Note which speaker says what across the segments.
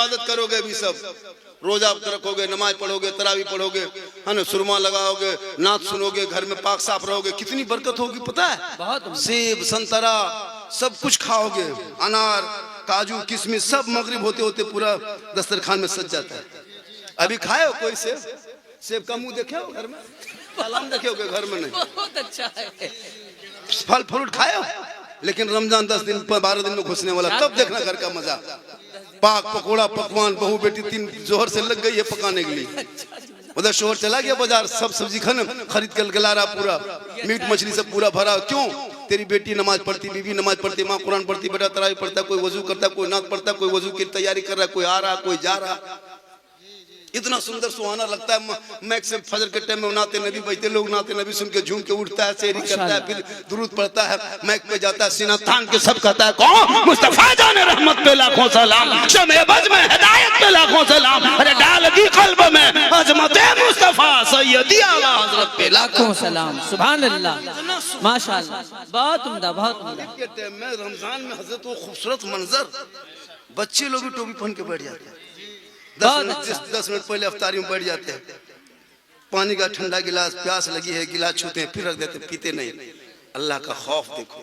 Speaker 1: इबादत करोगे अभी सब, रोजा रखोगे, नमाज पढ़ोगे, तरावी पढ़ोगे, है ना, सुरमा लगाओगे, नाच सुनोगे, घर में पाक साफ रहोगे, कितनी बरकत होगी पता है।
Speaker 2: बहुत।
Speaker 1: सेब संतरा सब कुछ खाओगे, अनार काजू किशमिश सब मगरिब होते होते पूरा दस्तरखान में सज जाता है। अभी खाए हो कोई सेब? सेब का मुंह देखे हो घर में? सलाम देखे हो घर में? नहीं।
Speaker 2: बहुत अच्छा है।
Speaker 1: फल फ्रूट खाए हो? लेकिन रमजान 10 दिन 12 दिन में घुसने वाला, तब देखना घर का मजा। पाक पकोड़ा पकवान, बहू बेटी 3 जोहर से लग गई है पकाने के लिए। उधर शोहर चला गया बाजार, सब सब्जी खाने खरीद कर ला रहा, पूरा मीट मछली सब पूरा भरा। क्यों? तेरी बेटी नमाज पढ़ती, बीवी नमाज पढ़ती, माँ कुरान पढ़ती, बेटा तरावी पढ़ता, कोई वजू करता, कोई नात पढ़ता, कोई वजू की तैयारी कर रहा, कोई आ रहा, कोई जा रहा। इतना सुंदर सुहाना लगता है। मैक से फजर के टाइम में नाते नबी बजते, लोग नाते नबी सुन के झूम के उठता है, शेरी करता है, फिर दुरूद पढ़ता है, मैक पे जाता है, सीना तान के सब कहता है कौन? मुस्तफा जाने रहमत पे लाखों सलाम, शमे बज में हिदायत पे लाखों सलाम, अरे डाल दी कल्ब में अजमत मुस्तफा सैयदी आला हजरत पे लाखों
Speaker 2: सलाम। सुभान अल्लाह, माशाअल्लाह, बहुत उम्दा, बहुत उम्दा।
Speaker 1: के टाइम में रमजान में हजरत वो खूबसूरत मंजर, बच्चे लोग भी टोपी पहन के बैठ जाते हैं, 10 मिनट पहले अफ्तारी में बैठ जाते हैं, पानी का ठंडा गिलास, प्यास लगी है, गिलास छूते हैं, फिर रख देते, पीते नहीं। अल्लाह का खौफ देखो।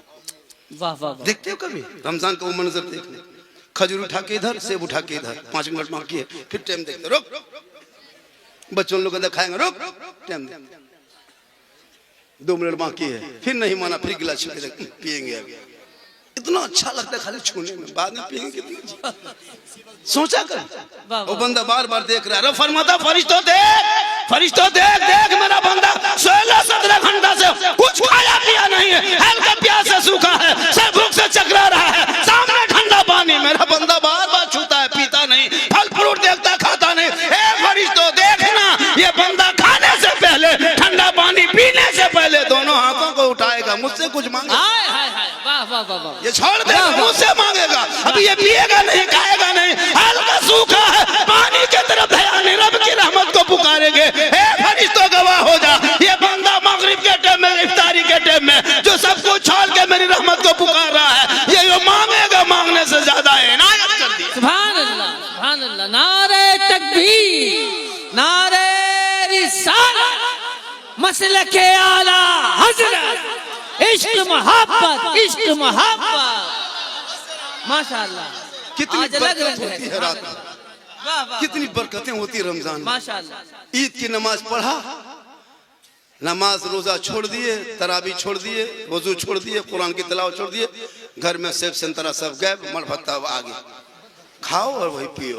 Speaker 2: वाह वाह।
Speaker 1: देखते हो कभी रमजान का वो मंजर? देखने खजूर उठा के इधर, सेब उठा के इधर, 5 मिनट बाकी है, फिर टाइम देखते, रुक बच्चों लोग अंदर खाएंगे, रुक टाइम दे, 2 मिनट बाकी है, फिर नहीं माना, फिर गिलास छू के पियेंगे। अभी इतना अच्छा लगता है खाली छूने में, बाद में पियेंगे। सोचा कर वो बंदा बार बार देख रहा है, फरमाता फरिश्तों देख देख मेरा बंदा 16-17 घंटा से कुछ खाया पिया नहीं है, हल्का प्यास से सूखा है, सब भूख से चकरा रहा है, सामने ठंडा पानी, मेरा बंदा बार बार छूता है, पीता नहीं, फल फ्रूट देखता खाता नहीं। ए फरिश्तों देखना, ये बंदा खाने से पहले, ठंडा पानी पीने से पहले दोनों हाथों को उठाएगा, मुझसे कुछ मांगेगा,
Speaker 2: वाह वाह वाह,
Speaker 1: ये छोड़ देगा, मुझसे मांगेगा, अभी ये पिएगा नहीं, खाएगा नहीं, हल्का सूखा है, पानी की तरफ ध्यान नहीं, रब की रहमत को पुकारेंगे। ए फरिश्तों गवाह हो जा, ये बंदा मगरिब के टाइम में, इफ्तारी के टाइम में जो सब कुछ छोड़ के मेरी रहमत को पुकार रहा है, ये जो मांगेगा मांगने से ज्यादा इनायत कर दी।
Speaker 2: सुभान अल्लाह, सुभान अल्लाह। नारे तकबीर, नारे रिसालत, मसलके आला हजरत, इश्क मोहब्बत, इश्क मोहब्बत, माशाअल्लाह।
Speaker 1: कितनी बरकत होती है रात में,
Speaker 2: वाह वाह,
Speaker 1: कितनी बरकतें होती है रमजान में।
Speaker 2: माशाअल्लाह।
Speaker 1: ईद की नमाज पढ़ा, नमाज रोजा छोड़ दिए, तरावी छोड़ दिए, वजू छोड़ दिए, कुरान की तिलावत छोड़ दिए, घर में सेब संतरा सब गए, मर भत्ता आगे खाओ और वही पियो।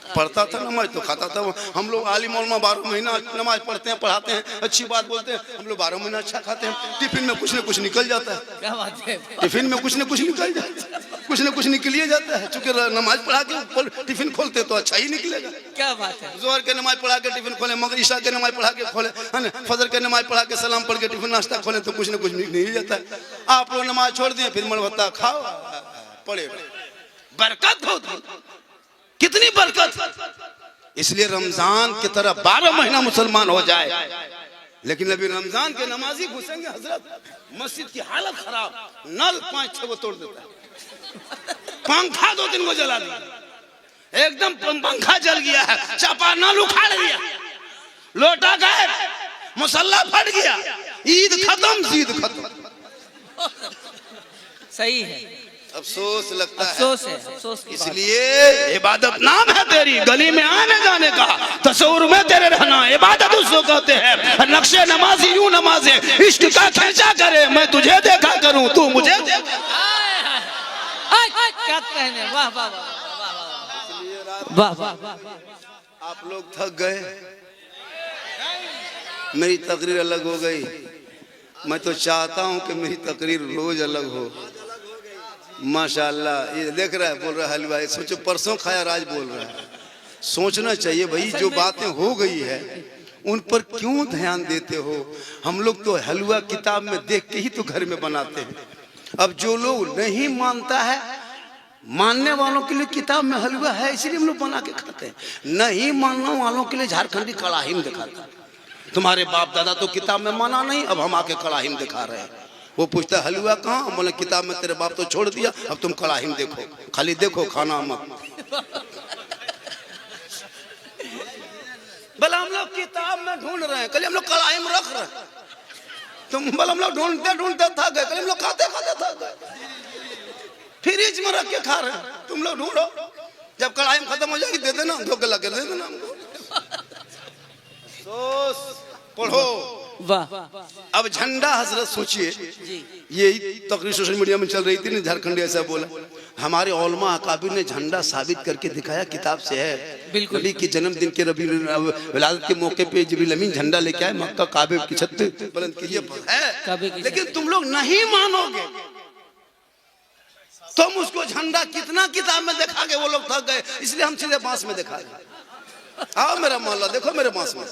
Speaker 1: पढ़ता था नमाज तो खाता था। हम लोग आलिम उलमा 12 महीना नमाज पढ़ते हैं, पढ़ाते हैं, अच्छी बात बोलते हैं, हम लोग 12 महीना अच्छा खाते हैं, टिफिन में कुछ न कुछ निकल जाता है।
Speaker 2: क्या बात है,
Speaker 1: टिफिन में कुछ न कुछ निकल जाता है, कुछ न कुछ निकलिए जाता है, चूंकि नमाज पढ़ा के टिफिन खोलते तो अच्छा ही निकलेगा।
Speaker 2: क्या बात है।
Speaker 1: जोहर के नमाज पढ़ा के टिफिन खोले, मगर ईशा के नमाज पढ़ा के खोले, है ना, फजर के नमाज पढ़ा के सलाम पढ़ के टिफिन नाश्ता खोले तो कुछ न कुछ निकल जाता है। आप लोग नमाज छोड़ दिए, फिर मन भत्ता खाओ, पढ़े, बरकत होती, कितनी बरकत। इसलिए रमजान की तरह 12 महीना मुसलमान हो जाए, लेकिन अभी रमजान के नमाजी घुसेंगे हजरत, मस्जिद की हालत खराब, नल 5-6 को तोड़ देता है, पंखा 2-3 को जला दिया, एकदम पंखा जल गया है, चापा नल उखाड़ दिया, लोटा गए, मुसल्ला फट गया, ईद खत्म, ईद खत्म।
Speaker 2: सही है,
Speaker 1: अफसोस लगता है,
Speaker 2: अफसोस है, अफसोस।
Speaker 1: इसलिए इबादत नाम है तेरी, गली में आने जाने का, तस्वुर में तेरे रहना, इबादत उसको कहते हैं। नक्शे नमाजी यूं नमाजे, इश्क का खर्चा करे, मैं तुझे देखा करूं, तू मुझे देखा।
Speaker 2: क्या कहने, वाह वाह वाह वाह वाह।
Speaker 1: आप लोग थक गए, मेरी तकरीर अलग हो गई। मैं तो चाहता हूं कि मेरी तकरीर रोज अलग हो। माशाअल्लाह, ये देख रहा है, बोल रहा है हलवा, सोचो परसों खाया आज बोल रहा है। सोचना चाहिए भाई, जो बातें हो गई है उन पर क्यों ध्यान देते हो। हम लोग तो हलवा किताब में देख के ही तो घर में बनाते हैं। अब जो लोग नहीं मानता है, मानने वालों के लिए किताब में हलवा है इसलिए हम लोग बना के खाते हैं, नहीं मानने वालों के लिए झारखंडी कड़ाही में दिखाते हैं। तुम्हारे बाप दादा तो किताब में माना नहीं, अब हम आके कड़ाही में दिखा रहे हैं। वो पूछता है हलवा कहाँ, बोले किताब में तेरे बाप तो छोड़ दिया, अब तुम कड़ाही में देखो, खाली देखो, खाना मत। ढूंढ रहे हैं, कल हम लोग कढ़ाई में रख रहे हैं। तुम बोल हम लोग ढूंढते ढूंढते थक गए, कल हम लोग खाते खाते थक गए, फ्रिज में रख के खा रहे हैं। तुम लोग ढूंढो, जब कढ़ाई में खत्म हो जाएगी दे देना, धो के लगे दे देना हमको। पढ़ो।
Speaker 2: वाह।
Speaker 1: अब झंडा हजरत सोचिए, यही तकरीर सोशल मीडिया में चल रही थी ना, झारखंड ऐसा बोला। हमारे उलमा अकाबिर ने झंडा साबित करके दिखाया, किताब से है।
Speaker 2: बिल्कुल।
Speaker 1: नबी के जन्मदिन के रबी विलादत के मौके पे जिब्रील अमीन झंडा लेके आए, मक्का काबे की छत पे बुलंद किए है। लेकिन तुम लोग नहीं मानोगे, तुम उसको झंडा कितना किताब में दिखा के वो लोग थक गए, इसलिए हम सीधे बांस में दिखा गए। आओ मेरा मोहल्ला देखो, मेरे बांस में।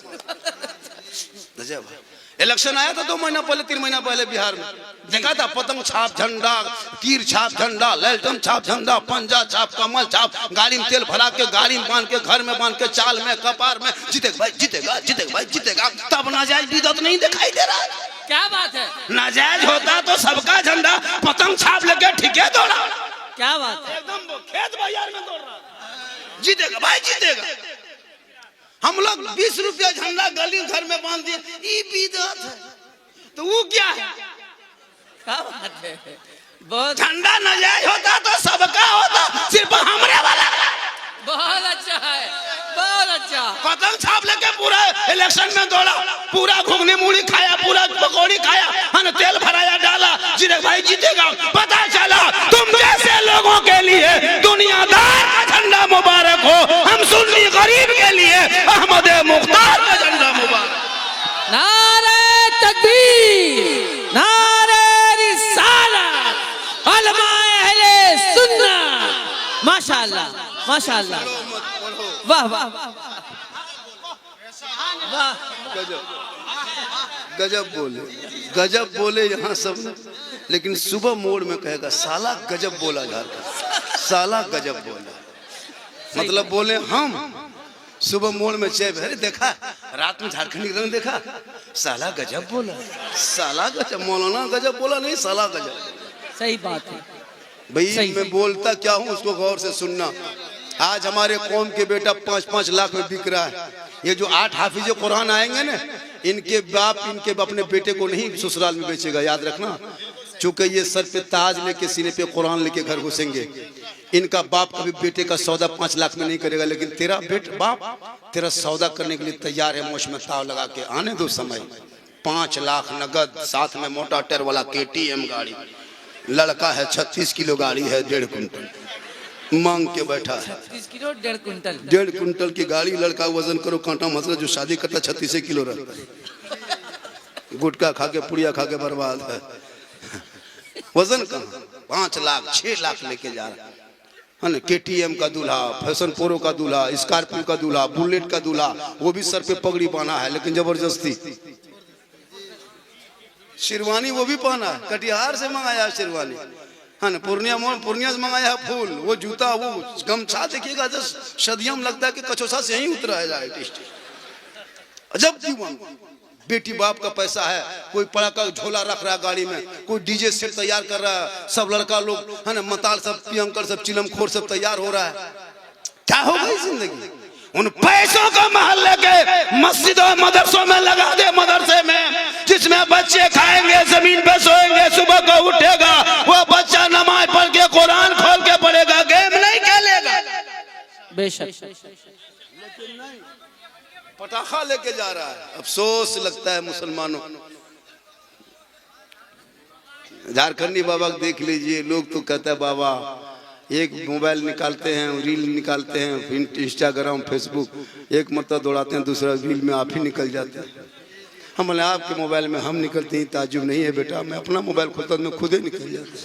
Speaker 1: इलेक्शन आया था 2 महीना पहले, 3 महीना पहले बिहार में, देखा था पतंग छाप झंडा, तीर छाप झंडा, ललटन छाप झंडा, पंजा छाप, कमल छाप, गाड़ी में तेल भरा के, गाड़ी में बांध के, घर में बांध के, चाल में, कपार में, जीतेगा भाई जीतेगा, जीतेगा भाई जीतेगा। तब नाजायज बिदअत नहीं दिखाई दे रहा है।
Speaker 2: क्या बात है,
Speaker 1: नाजायज होता तो सबका झंडा पतंग छाप लेके ठीके दौड़ा।
Speaker 2: क्या बात है,
Speaker 1: एकदम खेत बाजार में दौड़ रहा, जीतेगा भाई जीतेगा। हम लोग 20 रुपया झंडा गली घर में बांध दिए, ये बिदअत है। तो वो क्या है?
Speaker 2: क्या बात है, बहुत
Speaker 1: झंडा नाजायज होता तो सबका होता, सिर्फ हमरे वाला।
Speaker 2: बहुत अच्छा है, बहुत अच्छा।
Speaker 1: पतंग छाप लेके पूरा इलेक्शन में दौड़ा, पूरा घुगनी मूड़ी खाया, पूरा पकौड़ी खाया, हन तेल भराया डाला, जीतेगा भाई जीतेगा। पता चला तुम जैसे लोगों के लिए दुनियादार का झंडा मुबारक हो, हम सुन्नी गरीब के लिए अहमद मुख्तार का झंडा मुबारक।
Speaker 2: नारे तकबीर, नारे रिसालत, उलमाए अहले सुन्नत। माशाअल्लाह माशाअल्लाह, वाह वाह वाह,
Speaker 1: गजब बोले, गजब बोले यहाँ सब। लेकिन सुबह मोड़ में कहेगा साला गजब बोला झारखंड, साला गजब बोला। मतलब बोले हम, सुबह मोड़ में चेप, अरे देखा रात में झारखंडी रंग देखा, साला गजब बोला, साला गजब, मौलाना गजब बोला नहीं, साला गजब।
Speaker 2: सही बात है
Speaker 1: भाई मैं बोलता क्या हूँ उसको गौर से सुनना। आज हमारे कौम के बेटा 5-5 लाख में बिक रहा है। ये जो 8 हाफिज कुरान आएंगे ना, इनके बाप इनके अपने बेटे को नहीं ससुराल में बेचेगा, याद रखना। चूंकि ये सर पे ताज लेके, सीने पे कुरान लेके घर घुसेंगे, इनका बाप कभी बेटे का सौदा 5 लाख में नहीं करेगा। लेकिन तेरा बाप तेरा सौदा करने के लिए तैयार है, मुश्त में ताव लगा के, आने दो समय। 5 लाख नगद, साथ में मोटा टर वाला KTM गाड़ी, लड़का है 36 किलो गाड़ी है, 1.5 कुंटल मांग के बैठा है।
Speaker 2: 36 किलो 1.5 कुंटल,
Speaker 1: 1.5 कुंटल की गाड़ी, लड़का वजन करो कांटा मसला, जो शादी करता 36 किलो रहता है, गुटखा खा के पुड़िया खा के बर्बाद है। वजन कहाँ, 5 लाख 6 लाख लेके जा रहा है ना। KTM का दूल्हा, फैशन प्रो का दूल्हा, स्कॉर्पियो का दूल्हा, बुलेट का दूल्हा, वो भी सर पे पगड़ी पहना है, लेकिन जबरदस्ती। शेरवानी वो भी पहना है, कटिहार से मंगाया शेरवानी, हाँ ना। पूर्णिया से मंगाया है फूल, वो जूता, वो गमछा देखिएगा तो सदियम लगता है कि कचौसा से ही उतरा है जाए। अजब जीवन। बेटी बाप का पैसा है, कोई पड़ा का झोला रख रहा है गाड़ी में, कोई डीजे सेट तैयार कर रहा है, सब लड़का लोग है ना, मताल सब, पियंकर सब, चिलम खोर सब तैयार हो रहा है। क्या हो गई जिंदगी? उन पैसों का महल के मस्जिदों मदरसों में लगा दे, मदरसे में जिसमें बच्चे खाएंगे, जमीन पे सोएंगे, सुबह को उठेगा वो बच्चा नमाज पढ़ के कुरान खोल के पढ़ेगा, गेम नहीं खेलेगा।
Speaker 2: बेशक
Speaker 1: पटाखा लेके जा रहा है। अफसोस लगता है मुसलमानों। झारखंडी बाबा देख लीजिए, लोग तो कहते हैं बाबा एक मोबाइल निकालते हैं, रील निकालते हैं, इंस्टाग्राम फेसबुक, एक मरतबा दौड़ाते हैं, दूसरा रील में आप ही निकल जाते हैं। हम बोले आपके मोबाइल में हम निकलते हैं, ताजुब नहीं है बेटा, मैं अपना मोबाइल खोलता हूँ, खुद ही निकल जाता है।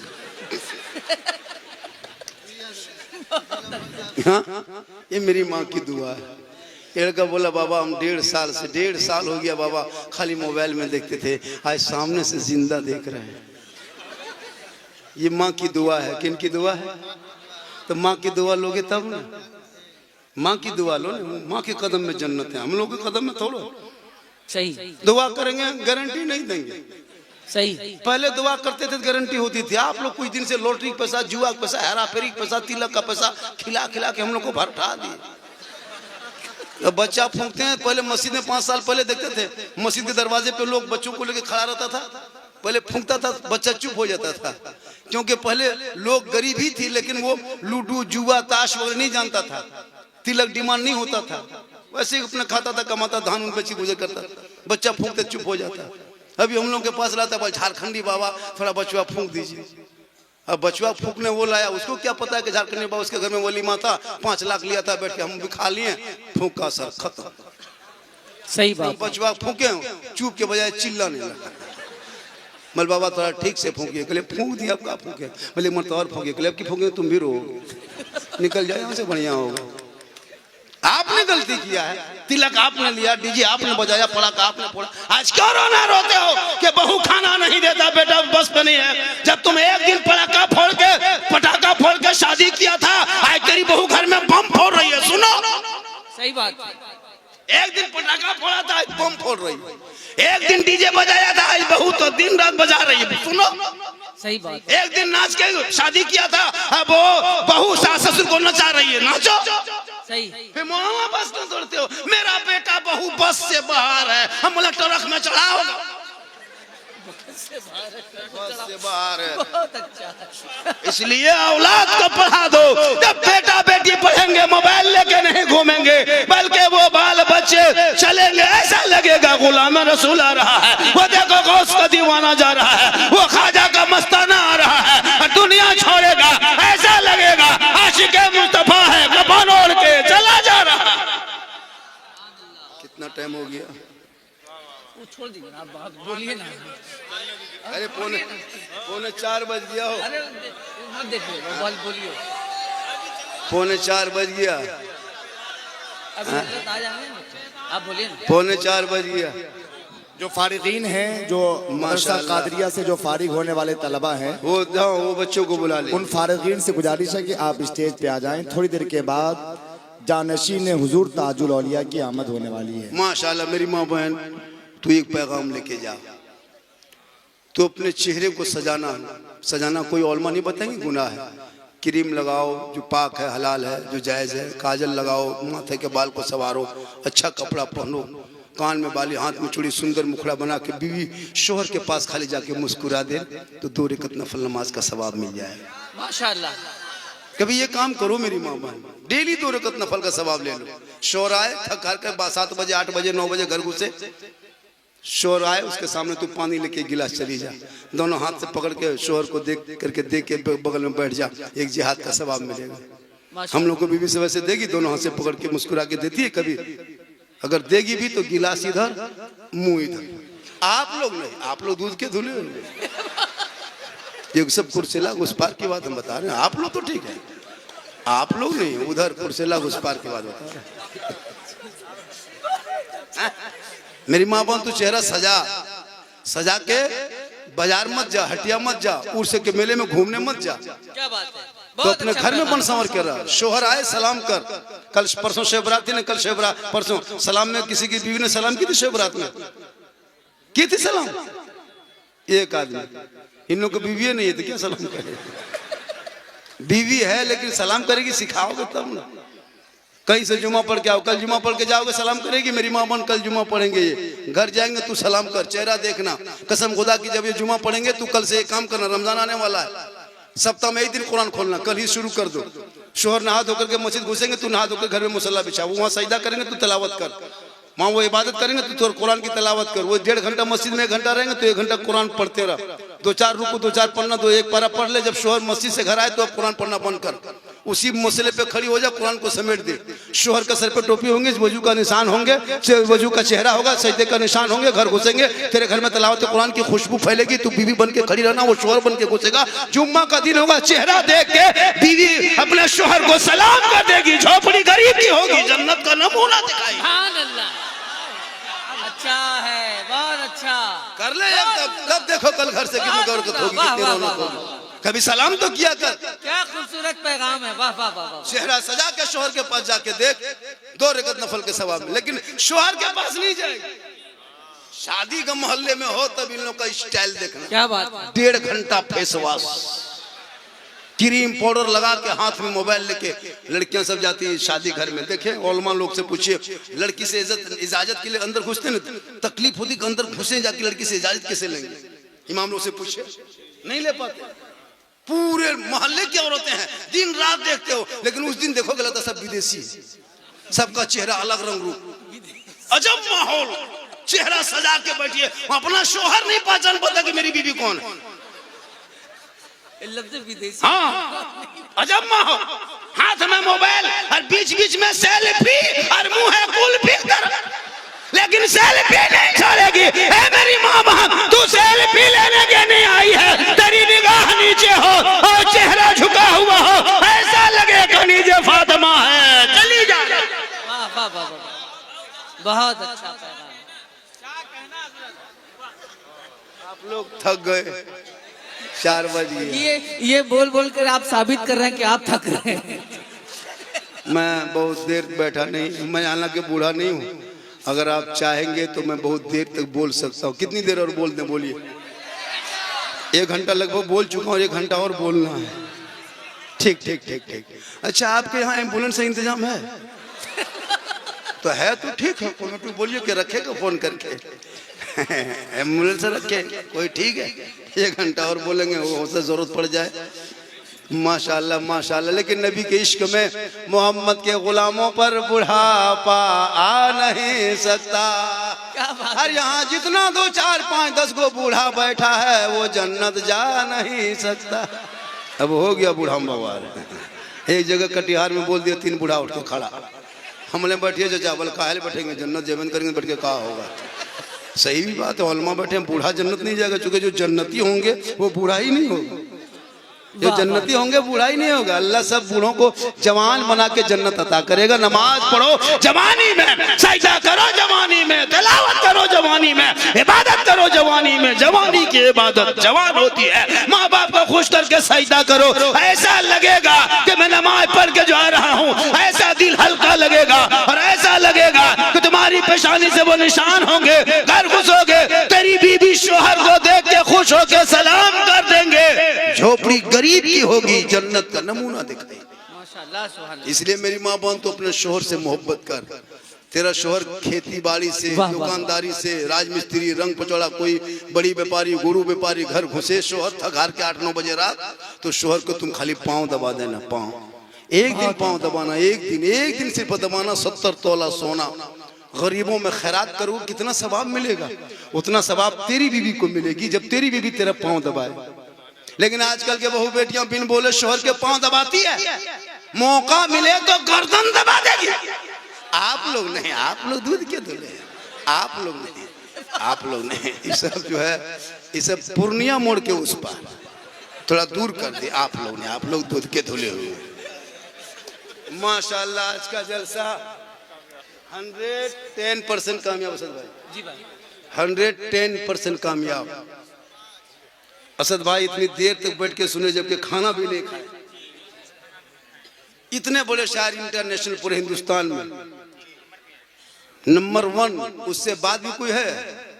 Speaker 1: हाँ, ये मेरी माँ की दुआ है। लड़का बोला बाबा हम 1.5 साल हो गया बाबा, खाली मोबाइल में देखते थे, आज सामने से जिंदा देख रहे हैं। ये माँ की दुआ है। किन की दुआ है? तो माँ की दुआ लोगे तब ना, माँ की दुआ लो ना, माँ के कदम में जन्नत है, हम लोग के कदम में थोड़ा।
Speaker 2: सही
Speaker 1: दुआ करेंगे गारंटी नहीं देंगे।
Speaker 2: सही,
Speaker 1: पहले दुआ करते थे गारंटी होती थी। आप लोग कुछ दिन से लॉटरी का पैसा, जुआ का पैसा, हेरा फेरी का पैसा, तिलक का पैसा खिला खिला के हम लोग को भरठा दिए। अब बच्चा फूंकते हैं, पहले मस्जिद में 5 साल पहले देखते थे, मस्जिद के दरवाजे पे लोग बच्चों को लेके खड़ा रहता था, पहले फूंकता था, बच्चा चुप हो जाता था, क्योंकि पहले लोग गरीब ही थी, लेकिन वो लूडो जुआ ताश वगैरह नहीं जानता था, तिलक डिमांड नहीं होता था, वैसे ही अपना खाता था, कमाता, धान उन बेची गुजर करता, बच्चा फूंकते चुप हो जाता। अभी हम लोग के पास रहता है झारखंडी बाबा, थोड़ा बचवा फूंक दीजिए। अब बचवा फूकने वो लाया, उसको क्या पता है कि झारखंडी बाबा उसके घर में वलीमा था, 5 लाख लिया था, बैठ के हम भी खा लिए, फूका सर खत्म।
Speaker 2: सही बात।
Speaker 1: बचवा फूके चुप के बजाय चिल्लाने लगा। मल बाबा थोड़ा ठीक से फूकिए, कहले फूक दिया, आपका फूके, बोले मत और फूकिए, कहले अब की फूके तुम भी रो, निकल जाए यहाँ से, बढ़िया होगा। आपने गलती किया है, तिलक आपने लिया, डीजे आपने बजाया, पड़ाका आपने फोड़ा, आज क्यों रोना रोते हो कि बहू खाना नहीं देता, बेटा बस पे नहीं है। जब तुम एक दिन पटाखा फोड़ के शादी किया था, आज तेरी बहू घर में बम फोड़ रही है, सुनो।
Speaker 2: सही बात।
Speaker 1: एक दिन पटाखा फोड़ा था, आज बम फोड़ रही है। एक दिन डीजे बजाया था, आज बहू तो दिन रात बजा रही है, सुनो।
Speaker 2: सही बात।
Speaker 1: एक दिन नाच के शादी किया था, अब वो बहू सास ससुर को नचा रही है, नाचो।
Speaker 2: सही।
Speaker 1: फिर मोहल्ला बस क्यों तोड़ते हो? मेरा बेटा बहू बस से बाहर है, हम बोला ट्रक में चढ़ा होगा, बस से बाहर है।
Speaker 2: बहुत अच्छा।
Speaker 1: इसलिए औलाद को पढ़ा दो, जब बेटा बेटी पढ़ेंगे मोबाइल लेके नहीं घूमेंगे, बल्कि वो बाल बच्चे चलेंगे, ऐसा लगेगा गुलाम रसूल आ रहा है, वो देखो गौस का दीवाना जा रहा है, वो ख्वाजा का मस्ताना आ रहा है, दुनिया छोड़ेगा, ऐसा लगेगा आशिक़े मुस्तफा है, कफन ओढ़ के चला जा रहा है। कितना टाइम हो गया?
Speaker 2: वो छोड़ दीजिए ना, बात बोलिए ना।
Speaker 1: अरे पौने 4 बज गया हो।
Speaker 2: अरे मत देखिए, बोलिए।
Speaker 1: पौने 4 बज गया,
Speaker 2: अभी आ जाएंगे, आप बोलिए ना।
Speaker 1: पौने 4 बज गया।
Speaker 3: जो फारिगीन हैं, जो मदरसा कादरिया से जो फारिग होने वाले तलबा हैं,
Speaker 1: वो जाओ, वो बच्चों को बुला ले।
Speaker 3: उन फारिगीन से गुजारिश है कि आप स्टेज पे आ जाएं। थोड़ी देर के बाद जानशीन हुजूर ताजुल औलिया की आमद होने वाली है।
Speaker 1: माशाल्लाह मेरी माँ बहन, तू एक पैगाम लेके जा। तो अपने चेहरे को सजाना कोई औलमा नहीं बताएंगे गुनाह है। क्रीम लगाओ जो पाक है, हलाल है, जो जायज़ है, काजल लगाओ, माथे के बाल को संवारो, अच्छा कपड़ा पहनो, कान में बाली, हाथ में चूड़ी, सुंदर मुखड़ा बना के बीवी शोहर के पास खाली जाके मुस्कुरा दे तो 2 रकात नफल नमाज का सवाब मिल जाए।
Speaker 2: माशाल्लाह।
Speaker 1: कभी ये काम करो मेरी माँ बहन, डेली 2 रकात नफल का सवाब ले लो। शोर आए, थक हार कर 7 बजे, 8 बजे, 9 बजे घर घुसे, शोर आए, उसके सामने तू पानी लेके गिलास चली जा, दोनों हाथ से पकड़ के शोहर को देख के बगल में बैठ जा, एक जिहाद का सवाब मिलेगा। हम लोग को बीवी से वैसे देगी, दोनों हाथ से पकड़ के मुस्कुरा के देती है, कभी अगर देगी भी तो गिलास इधर, मुंह इधर। आप लोग नहीं, आप लोग दूध के धुले होंगे, ये सब कुर्सेला घुस पार की बात हम बता रहे हैं। आप लोग तो ठीक है, आप लोग नहीं, उधर कुर्सेला घुस पार की बात बता रहे हैं। मेरी माँ बहन तू चेहरा सजा के बाजार मत जा, हटिया मत जा, उर्स के मेले में घूमने मत जा।
Speaker 2: क्या बात है?
Speaker 1: तो अपने घर में बन संवर के रहा। शोहर आए सलाम कर, कल परसों शेबरात थी ना, कल शेबरात परसों सलाम में किसी की बीवी ने सलाम की थी, शेबरात में की थी सलाम, एक आदमी। इन लोग को बीवी नहीं है तो क्या सलाम करे? बीवी है लेकिन सलाम करेगी, सिखाओगे तब ना। कहीं से जुमा पढ़ के आओ, कल जुमा पढ़ के जाओगे सलाम करेगी मेरी माँ बहन, कल जुमा पढ़ेंगे ये, घर जाएंगे तू सलाम कर, चेहरा देखना, कसम खुदा की जब ये जुमा पढ़ेंगे तू कल से एक काम करना, रमजान आने वाला है, सप्ताह में एक दिन कुरान खोलना, कल ही शुरू कर दो। शोहर नहा धोकर के मस्जिद घुसेंगे, तू नहा धोकर घर में मुसल्ला बिछा, वो वहाँ सजदा करेंगे तू तिलावत कर, वहाँ वो इबादत करेंगे तो कुरान की तिलावत कर। वो 1.5 घंटा मस्जिद में 1 घंटा रहेंगे तो 1 घंटा कुरान पढ़ते रह, 2-4 रुकू, 2-4 पढ़ना, 1 पारा पढ़ ले। जब शोहर मस्जिद से घर आए तो अब कुरान पढ़ना बंद कर, उसी मसले पे खड़ी हो जा, कुरान को समेट दे। शोहर का सर पे टोपी होंगे, वजू का निशान होंगे, वजू का चेहरा होगा, सजदे का निशान होंगे, घर घुसेंगे, तेरे घर में तिलावत कुरान की खुशबू फैलेगी, तू बीवी बन के खड़ी रहना, वो शोहर बन के घुसेगा। जुम्मा का दिन होगा, चेहरा देख के बीवी अपने शोहर को सलाम कर देगी, झोपड़ी गरीब की होगी, जन्नत का नमूना दिखाएगी।
Speaker 2: अच्छा है, बहुत अच्छा
Speaker 1: कर ले, तब देखो कल घर से कितनी बरकत होगी, कितनी रौनक होगी। कभी सलाम तो किया कर।
Speaker 2: क्या खूबसूरत पैगाम है, वाह वाह वाह।
Speaker 1: चेहरा सजा के शोहर के पास जाके देख, 2 रकात नफल के सवाब में, लेकिन शोहर के पास नहीं जाएगी। शादी का मोहल्ले में हो तब इन लोग का स्टाइल देखना।
Speaker 2: क्या बात है?
Speaker 1: 1.5 घंटा फेस वॉश, क्रीम पाउडर लगा के हाथ में मोबाइल लेके लड़कियां सब जाती है शादी घर में। देखे ओलमा लोग से पूछिए, लड़की से इजाजत के लिए अंदर घुसते ना, तकलीफ होती कि अंदर घुसे जाके लड़की से इजाजत कैसे लेंगे। इमाम लोग से पूछिए, नहीं ले पाते। पूरे मोहल्ले की औरतें हैं, दिन रात देखते हो, लेकिन उस दिन देखोगे लगता सब विदेशी, सबका चेहरा अलग रंग रूप, अजब माहौल, चेहरा सजा के बैठिए, अपना शोहर नहीं पहचान पाता कि मेरी बीवी कौन है।
Speaker 2: लफ्ज़ विदेशी।
Speaker 1: हाँ, अजब माहौल, हाथ में मोबाइल और बीच बीच में सेल्फी और मुंह है कुल्फी लेकिन सेल्फी नहीं छोड़ेगी। ए मेरी माँ बहन, तू सेल्फी लेने के नहीं आई है, तेरी निगाह नीचे हो और चेहरा झुका हुआ हो, ऐसा लगेगा नीचे फातिमा है, चली जा।
Speaker 2: वाह वाह वाह वाह, बहुत अच्छा पैगाम।
Speaker 1: आप लोग थक गए, 4 बज गए।
Speaker 2: ये बोल बोल कर आप साबित कर रहे हैं कि आप थक रहे हैं।
Speaker 1: मैं बहुत देर बैठा नहीं, मैं हालांकि बूढ़ा नहीं हूँ। अगर आप चाहेंगे तो मैं बहुत देर तक बोल सकता हूँ। कितनी देर और बोल दें, बोलिए। 1 घंटा लगभग बोल चुका हूँ, 1 घंटा और बोलना है। ठीक ठीक ठीक ठीक। अच्छा, आपके यहाँ एम्बुलेंस का इंतजाम है? तो है तो ठीक है, कोई बोलिए कि रखेगा फोन करके एम्बुलेंस रखे कोई, ठीक है। 1 घंटा और बोलेंगे, वो से जरूरत पड़ जाए। माशाल्लाह माशाल्लाह। लेकिन नबी के इश्क में मोहम्मद के गुलामों पर बुढ़ापा आ नहीं सकता। और यहाँ जितना 2 4 5 10 को बूढ़ा बैठा है वो जन्नत जा नहीं सकता। अब हो गया बूढ़ा बवाल। एक जगह कटिहार में बोल दिया, 3 बूढ़ा उठ के खड़ा, हमने बैठिए चाचा, बोले काहे बैठेंगे, जन्नत जेबन करेंगे, बैठ के कहा होगा। सही भी बात है, उलमा बैठे हैं, बूढ़ा जन्नत नहीं जाएगा, चूंकि जो जन्नती होंगे वो बूढ़ा ही नहीं होगा। जो जन्नती होंगे बूढ़ा ही नहीं होगा। अल्लाह सब बूढ़ों को जवान बना के जन्नत अता करेगा। नमाज पढ़ो जवानी में, सजदा करो जवानी में, तिलावत करो जवानी में, इबादत करो जवानी में। जवानी की इबादत जवान होती है। माँ बाप को खुश करके सजदा करो, ऐसा लगेगा कि मैं नमाज पढ़ के जो आ रहा हूँ, ऐसा दिल हल्का लगेगा और ऐसा लगेगा कि तुम्हारी पेशानी से वो निशान होंगे। घर घुसोगे, तेरी बीवी शोहर को देख के खुश होके सलाम कर देंगे। झोपड़ी गरीब की होगी, जन्नत का नमूना दिखाई।
Speaker 2: माशाल्लाह सुभान अल्लाह।
Speaker 1: इसलिए मेरी माँ बहन, तो अपने शोहर से मोहब्बत कर। तेरा शोहर खेती बाड़ी से, दुकानदारी से, राजमिस्त्री, रंग पचौड़ा, कोई बड़ी व्यापारी, गुरु व्यापारी, घर घुसे शोहर थक हार के 8 9 बजे रात, तो शोहर को तुम खाली पाँव दबा देना। पाँव एक दिन पाँव दबाना, एक दिन सिर्फ दबाना। 70 तोला सोना गरीबों में खैरात करो, कितना सवाब मिलेगा। उतना सवाब तेरी बीवी को मिलेगी जब तेरी बीवी तेरा पाँव दबाए। लेकिन आजकल के बहू बेटियां बिन बोले शोहर के पांव दबाती है, मौका मिले तो गर्दन दबा देगी। आप लोग नहीं, आप लोग दूध के धुले, आप लोग नहीं, आप लोग नहीं। ये सब जो है, ये सब पूर्णिया मोड़ के उस पार थोड़ा दूर कर दे। आप लोग नहीं, आप लोग दूध के धुले हुए। माशाल्लाह, आज का जलसा 110% कामयाब असद भाई जी, भाई 110% कामयाब। असद भाई इतनी देर तक बैठ के सुने, जबकि खाना भी नहीं खाए। इतने बड़े शायर इंटरनेशनल पूरे हिंदुस्तान में नंबर 1, उससे बाद भी कोई है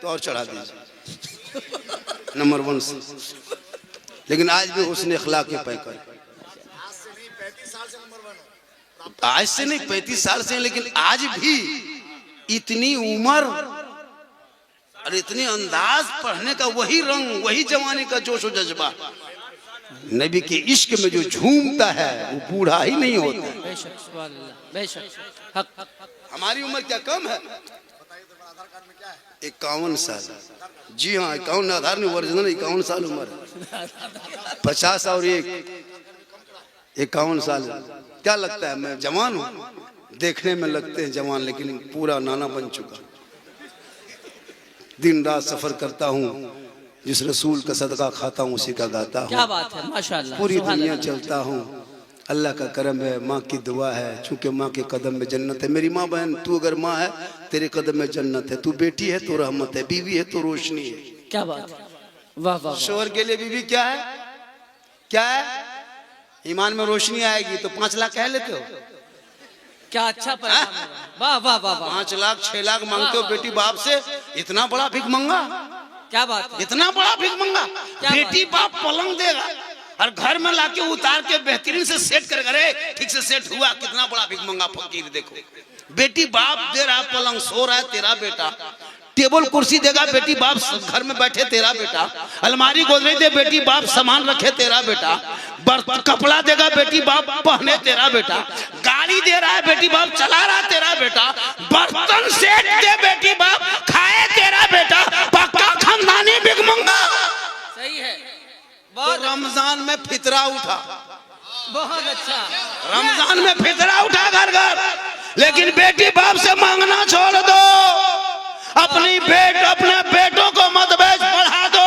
Speaker 1: तो और चढ़ा दीजिए नंबर 1 से। लेकिन आज भी हुस्न अखलाक के पैकर, आज से नहीं 35 साल से, लेकिन आज भी इतनी उम्र और इतनी अंदाज, पढ़ने का वही रंग, वही जवानी का जोश और जज्बा। नबी के इश्क में जो झूमता है वो बूढ़ा ही नहीं होता।
Speaker 2: बेशक सुभान अल्लाह, बेशक हक।
Speaker 1: हमारी उम्र क्या कम है? 51 साल। जी हाँ, 51 आधार में ओरिजिनल 51 साल उम्र है। 50 और 1 51 साल। क्या लगता है मैं जवान हूँ? देखने में लगते हैं जवान, लेकिन पूरा नाना बन चुका। दिन रात सफर करता हूँ, जिस रसूल का सदका खाता हूँ उसी का गाता हूँ।
Speaker 2: क्या बात है, माशाल्लाह।
Speaker 1: पूरी दुनिया चलता हूँ, अल्लाह का करम है, माँ की दुआ है, चूंकि माँ के कदम में जन्नत है। मेरी माँ बहन, तू अगर माँ है तेरे कदम में जन्नत है, तू बेटी है तो रहमत है, बीवी है तो रोशनी है।
Speaker 2: क्या बात है, वाह वाह।
Speaker 1: शोहर के लिए बीवी क्या है? क्या है? ईमान में रोशनी आएगी तो 5 लाख कह लेते हो।
Speaker 2: क्या अच्छा पैगाम है, वाह वाह वाह वाह।
Speaker 1: 5 लाख 6 लाख मांगते हो बेटी बाप से, इतना बड़ा भिख मंगा।
Speaker 2: क्या बात है,
Speaker 1: इतना बड़ा भिख मंगा। बेटी बाप पलंग देगा और घर में लाके उतार के बेहतरीन से सेट कर करे, ठीक से सेट हुआ, कितना बड़ा भिखमंगा फकीर देखो। बेटी बाप दे रहा, पलंग सो रहा है तेरा बेटा, टेबल कुर्सी देगा बेटी बाप घर में बैठे तेरा बेटा, अलमारी गोदरेज दे बेटी बाप सामान रखे तेरा बेटा, कपड़ा देगा बेटी बाप पहने तेरा बेटा, गाड़ी दे रहा है बेटी बाप चला रहा तेरा बेटा, बर्तन सेट दे बेटी बाप खाए तेरा बेटा, पक्का खानदानी भिखमंगा।
Speaker 2: सही है,
Speaker 1: तो
Speaker 2: बहुत
Speaker 1: रमजान में फितरा उठा,
Speaker 2: बहुत अच्छा।
Speaker 1: रमजान में फितरा उठा घर घर, लेकिन बेटी बाप से मांगना छोड़ दो। अपने बेटों को मत बेच, पढ़ा दो,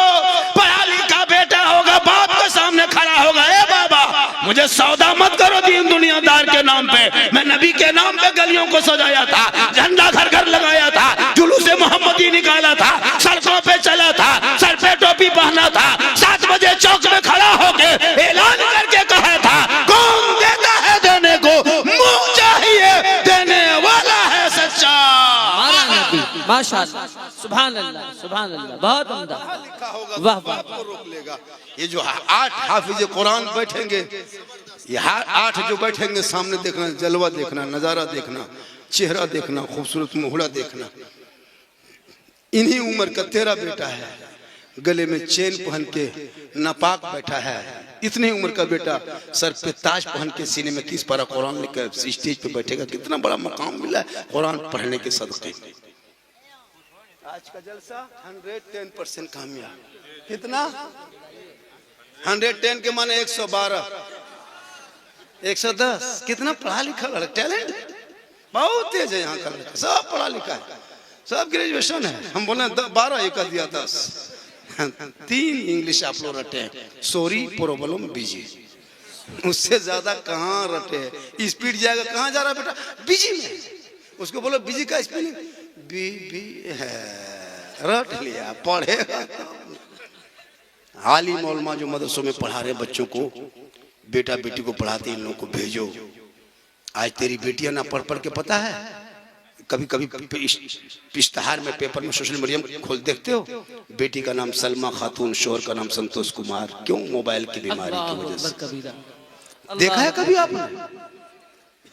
Speaker 1: पढ़ा लिखा बेटा होगा बाप के सामने खड़ा होगा, ए बाबा मुझे सौदा मत करो दीन दुनियादार के नाम पे। मैं नबी के नाम पे गलियों को सजाया था, झंडा घर घर लगाया था, जुलूस मोहम्मदी निकाला था, सड़कों पे चला था, सर पे टोपी पहना था, 7 बजे चौक में खड़ा होके ऐलान करके कहा था, कौन देता है देने को, मुंह चाहिए देने वाला है सच्चा।
Speaker 2: माशाअल्लाह, सुभान अल्लाह, सुभान अल्लाह, बहुत उम्दा, वाह वाह।
Speaker 1: रोक लेगा ये जो 8 हाफिज कुरान बैठेंगे, ये 8 जो बैठेंगे सामने देखना, जलवा देखना, नजारा देखना, चेहरा देखना, खूबसूरत मुहरा देखना। इन्हीं उम्र का तेरा बेटा है, गले में चेन पहन के नापाक बैठा है, इतनी उम्र का बेटा सर पे ताज पहन के सीने में 30 पारा कुरान लेकर स्टेज पे बैठेगा। कितना बड़ा मकाम मिला है कुरान पढ़ने के सदक़े। आज का जलसा 110% कामयाब। कितना 110 के माने 112, 110। कितना पढ़ा लिखा लड़का, टैलेंट बहुत तेज है यहाँ का लड़का, सब पढ़ा लिखा है, सब ग्रेजुएशन है। हम बोले 12 एक दिया 10, 3 इंग्लिश आप लोग रटे हैं, सॉरी प्रॉब्लम बिजी, उससे ज्यादा कहाँ रटे। स्पीड जाएगा कहाँ जा रहा है बेटा, बिजी में। उसको बोलो बिजी का स्पेलिंग बी है, रट लिया, पढ़ेगा। आलिम मौलमा जो मदरसों में पढ़ा रहे बच्चों को, बेटा बेटी को पढ़ाते इन लोगों को भेजो। आज तेरी बेटियां ना पढ़ पढ़ के, पता है कभी कभी इश्तिहार में पेपर में सोशल मीडिया में खोल देखते हो, बेटी का नाम सलमा खातून, शोहर का नाम संतोष कुमार। क्यों? मोबाइल की बीमारी की वजह से। देखा है कभी आपने?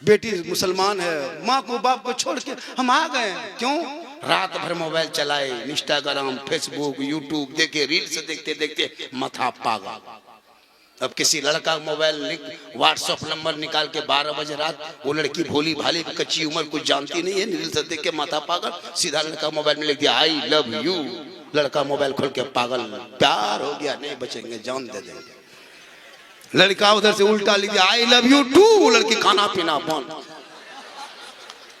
Speaker 1: बेटी मुसलमान है, माँ को बाप को छोड़ के हम आ गए। क्यों? रात भर मोबाइल चलाए, इंस्टाग्राम, फेसबुक, यूट्यूब देखे, रील्स देखते देखते माथा पागल। अब किसी लड़का मोबाइल व्हाट्सएप नंबर निकाल के 12 बजे रात, वो लड़की भोली भाली कच्ची उम्र कुछ जानती नहीं है, रील्स देख के माथा पागल। सीधा लड़का मोबाइल में लिख दिया आई लव यू, लड़का मोबाइल खोल के पागल, प्यार हो गया, नहीं बचेंगे, जान दे देंगे। लड़का उधर से उल्टा लिख दिया आई लव यू टू, लड़की खाना पीना बंद।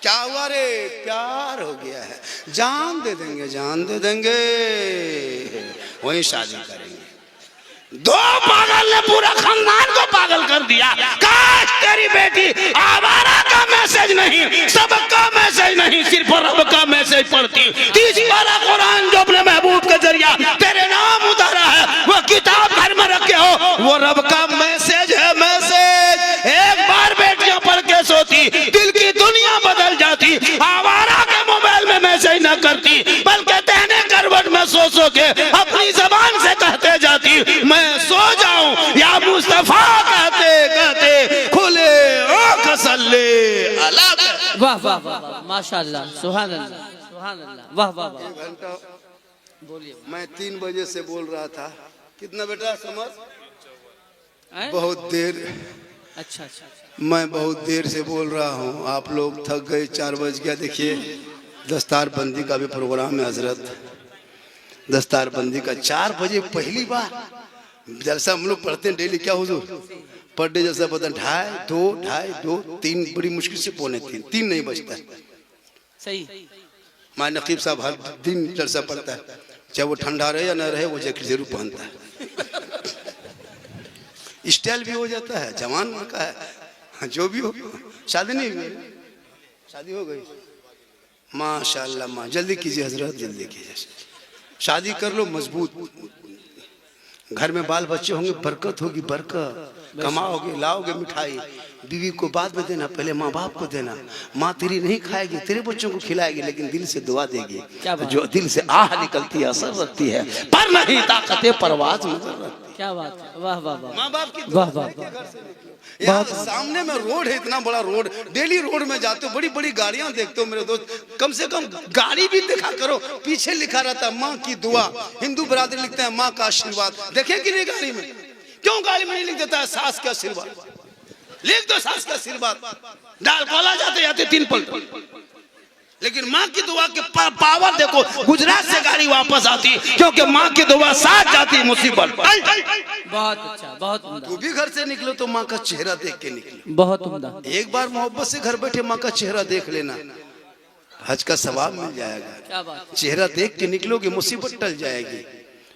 Speaker 1: क्या हुआ रे? प्यार हो गया है, जान दे देंगे, जान दे देंगे, वहीं शादी करेंगे। 2 पागल ने पूरा खानदान को पागल कर दिया। काश तेरी बेटी आवारा का मैसेज नहीं, सबका मैसेज नहीं, सिर्फ रब का मैसेज पढ़ती। 30 पारा कुरान जो अपने महबूब के जरिया तेरे नाम उतारा है, वो किताब घर में रखे हो, वो रब का मैसेज है। मैसेज एक बार बेटियां पढ़ के सोती, दिल की दुनिया बदल जाती। आवारा के मोबाइल में मैसेज न करती, बल्कि तेने करवट में सो के अपनी जबान से कहते जाती, मैं सो जाऊं या मुस्तफा कहते कहते खुले आंख सल्ले अला।
Speaker 2: वाह वाह वाह, माशाअल्लाह, सुभान अल्लाह, सुभान अल्लाह, वाह वाह वाह।
Speaker 1: घंटा
Speaker 2: बोलिए।
Speaker 1: मैं 3 बजे से बोल रहा था। कितना बेटा समझ?
Speaker 2: हैं?
Speaker 1: बहुत देर।
Speaker 2: अच्छा अच्छा,
Speaker 1: मैं बहुत देर से बोल रहा हूँ, आप लोग थक गए। 4 बज गया। देखिए दस्तार बंदी का भी प्रोग्राम है हजरत, दस्तार बंदी का 4 बजे पहली बार जलसा हम लोग पढ़ते हैं डेली। क्या हुजूर पर डे जलसा पता 2:30 3 बड़ी मुश्किल से 2:45 3 नहीं बजता है।
Speaker 2: सही।
Speaker 1: माय नकीब साहब हर दिन जलसा पढ़ता है, चाहे वो ठंडा रहे या न रहे, वो जैकेट जरूर पहनता है। स्टाइल भी हो जाता है, जवान का है, जो भी हो। शादी नहीं हुई? शादी हो गई माशाल्लाह। माँ जल्दी कीजिए हजरत, जल्दी कीजिए, शादी कर लो, मजबूत घर में बाल बच्चे होंगे, बरकत होगी, बरकत कमाओगे, लाओगे मिठाई, बीवी को बाद में देना, पहले माँ बाप को देना। माँ तेरी नहीं खाएगी, तेरे बच्चों को खिलाएगी, लेकिन दिल से दुआ देगी। जो दिल से आह निकलती है असर रखती है, पर नहीं ताकते परवाज नजर रखती।
Speaker 2: क्या बात है, वाह वाह वाह,
Speaker 1: माँ बाप की
Speaker 2: वाह वाह।
Speaker 1: यहाँ सामने में रोड है, इतना बड़ा रोड, डेली रोड में जाते हो, बड़ी बड़ी गाड़ियां देखते हो मेरे दोस्त, कम से कम गाड़ी भी देखा करो, पीछे लिखा रहता है माँ की दुआ। हिंदू बरादरी लिखते हैं माँ का आशीर्वाद, देखे कि नहीं गाड़ी में? क्यों गाड़ी में नहीं लिख देता है सास का आशीर्वाद? लिख दो सास का आशीर्वाद, डाल खोला जाते जाते 3 पलट। लेकिन माँ की दुआ के पावर देखो, गुजरात से गाड़ी वापस आती, क्योंकि माँ की दुआ साथ जाती मुसीबत।
Speaker 2: बहुत अच्छा, बहुत उम्दा।
Speaker 1: तू भी घर से निकलो तो माँ का चेहरा देख के निकलो,
Speaker 2: बहुत उम्दा।
Speaker 1: एक बार मोहब्बत से घर बैठे माँ का चेहरा देख लेना, हज का सवाब मिल जाएगा।
Speaker 2: क्या बात।
Speaker 1: चेहरा देख के निकलोगे मुसीबत टल जाएगी।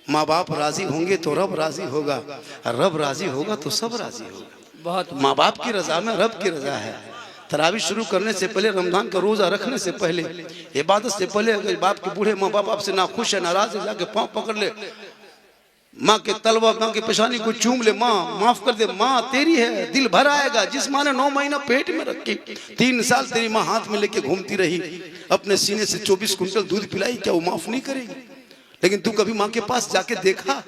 Speaker 1: माँ बाप राजी होंगे तो रब राजी होगा, रब राजी होगा तो सब राजी होगा।
Speaker 2: बहुत
Speaker 1: माँ बाप की रजा में रब की रजा है। तरावी शुरू करने से पहले, रमजान का रोजा रखने से पहले, इबादत से पहले, अगर बाप के बूढ़े माँ बाप आपसे ना खुश है, नाराज है, जाके पाँव पकड़ ले, माँ के तलवा, माँ के पेशानी को चूम ले, माँ माफ कर दे, माँ तेरी है, दिल भर आएगा। जिस माँ ने 9 महीना पेट में रखी, 3 साल तेरी माँ हाथ में लेके घूमती रही, अपने सीने से 24 कुंटल दूध पिलाई, क्या वो माफ नहीं करेगी? लेकिन तू कभी माँ के पास जाके देखा?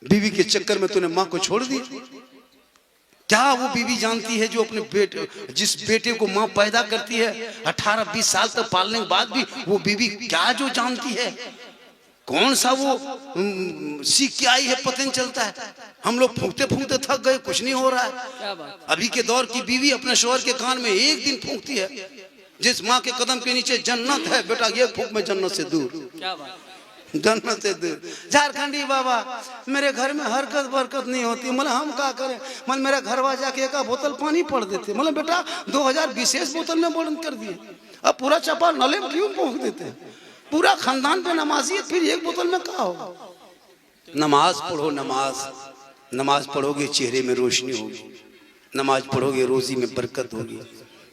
Speaker 1: बीवी के चक्कर में तूने माँ को छोड़ दिया। क्या वो बीवी जानती है जो अपने बेटे, जिस बेटे को माँ पैदा करती है, 18-20 साल तक पालने के बाद भी वो बीवी क्या जो जानती है? कौन सा वो सीख के आई है पता नहीं चलता है। हम लोग फूंकते फूंकते थक गए, कुछ नहीं हो रहा है।
Speaker 2: क्या बात।
Speaker 1: अभी के दौर की बीवी अपने शौहर के कान में एक दिन फूंकती है, जिस माँ के कदम के नीचे जन्नत है, बेटा ये फूंक में जन्नत से दूर,
Speaker 2: क्या बात।
Speaker 1: जन्नत से दूर। झारखंडी बाबा, मेरे घर में हरकत बरकत नहीं होती, मतलब हम क्या करें? मतलब मेरा घरवा जाके एक बोतल पानी पड़ देते, मतलब बेटा 2000 विशेष बोतल में बंद कर दिए, अब पूरा चपा नले में क्यों पहुंच देते हैं? पूरा खानदान पे नमाजी है, फिर एक बोतल में क्या होगा? नमाज पढ़ो, नमाज पढ़ोगे चेहरे में रोशनी होगी, नमाज पढ़ोगे रोजी में बरकत होगी,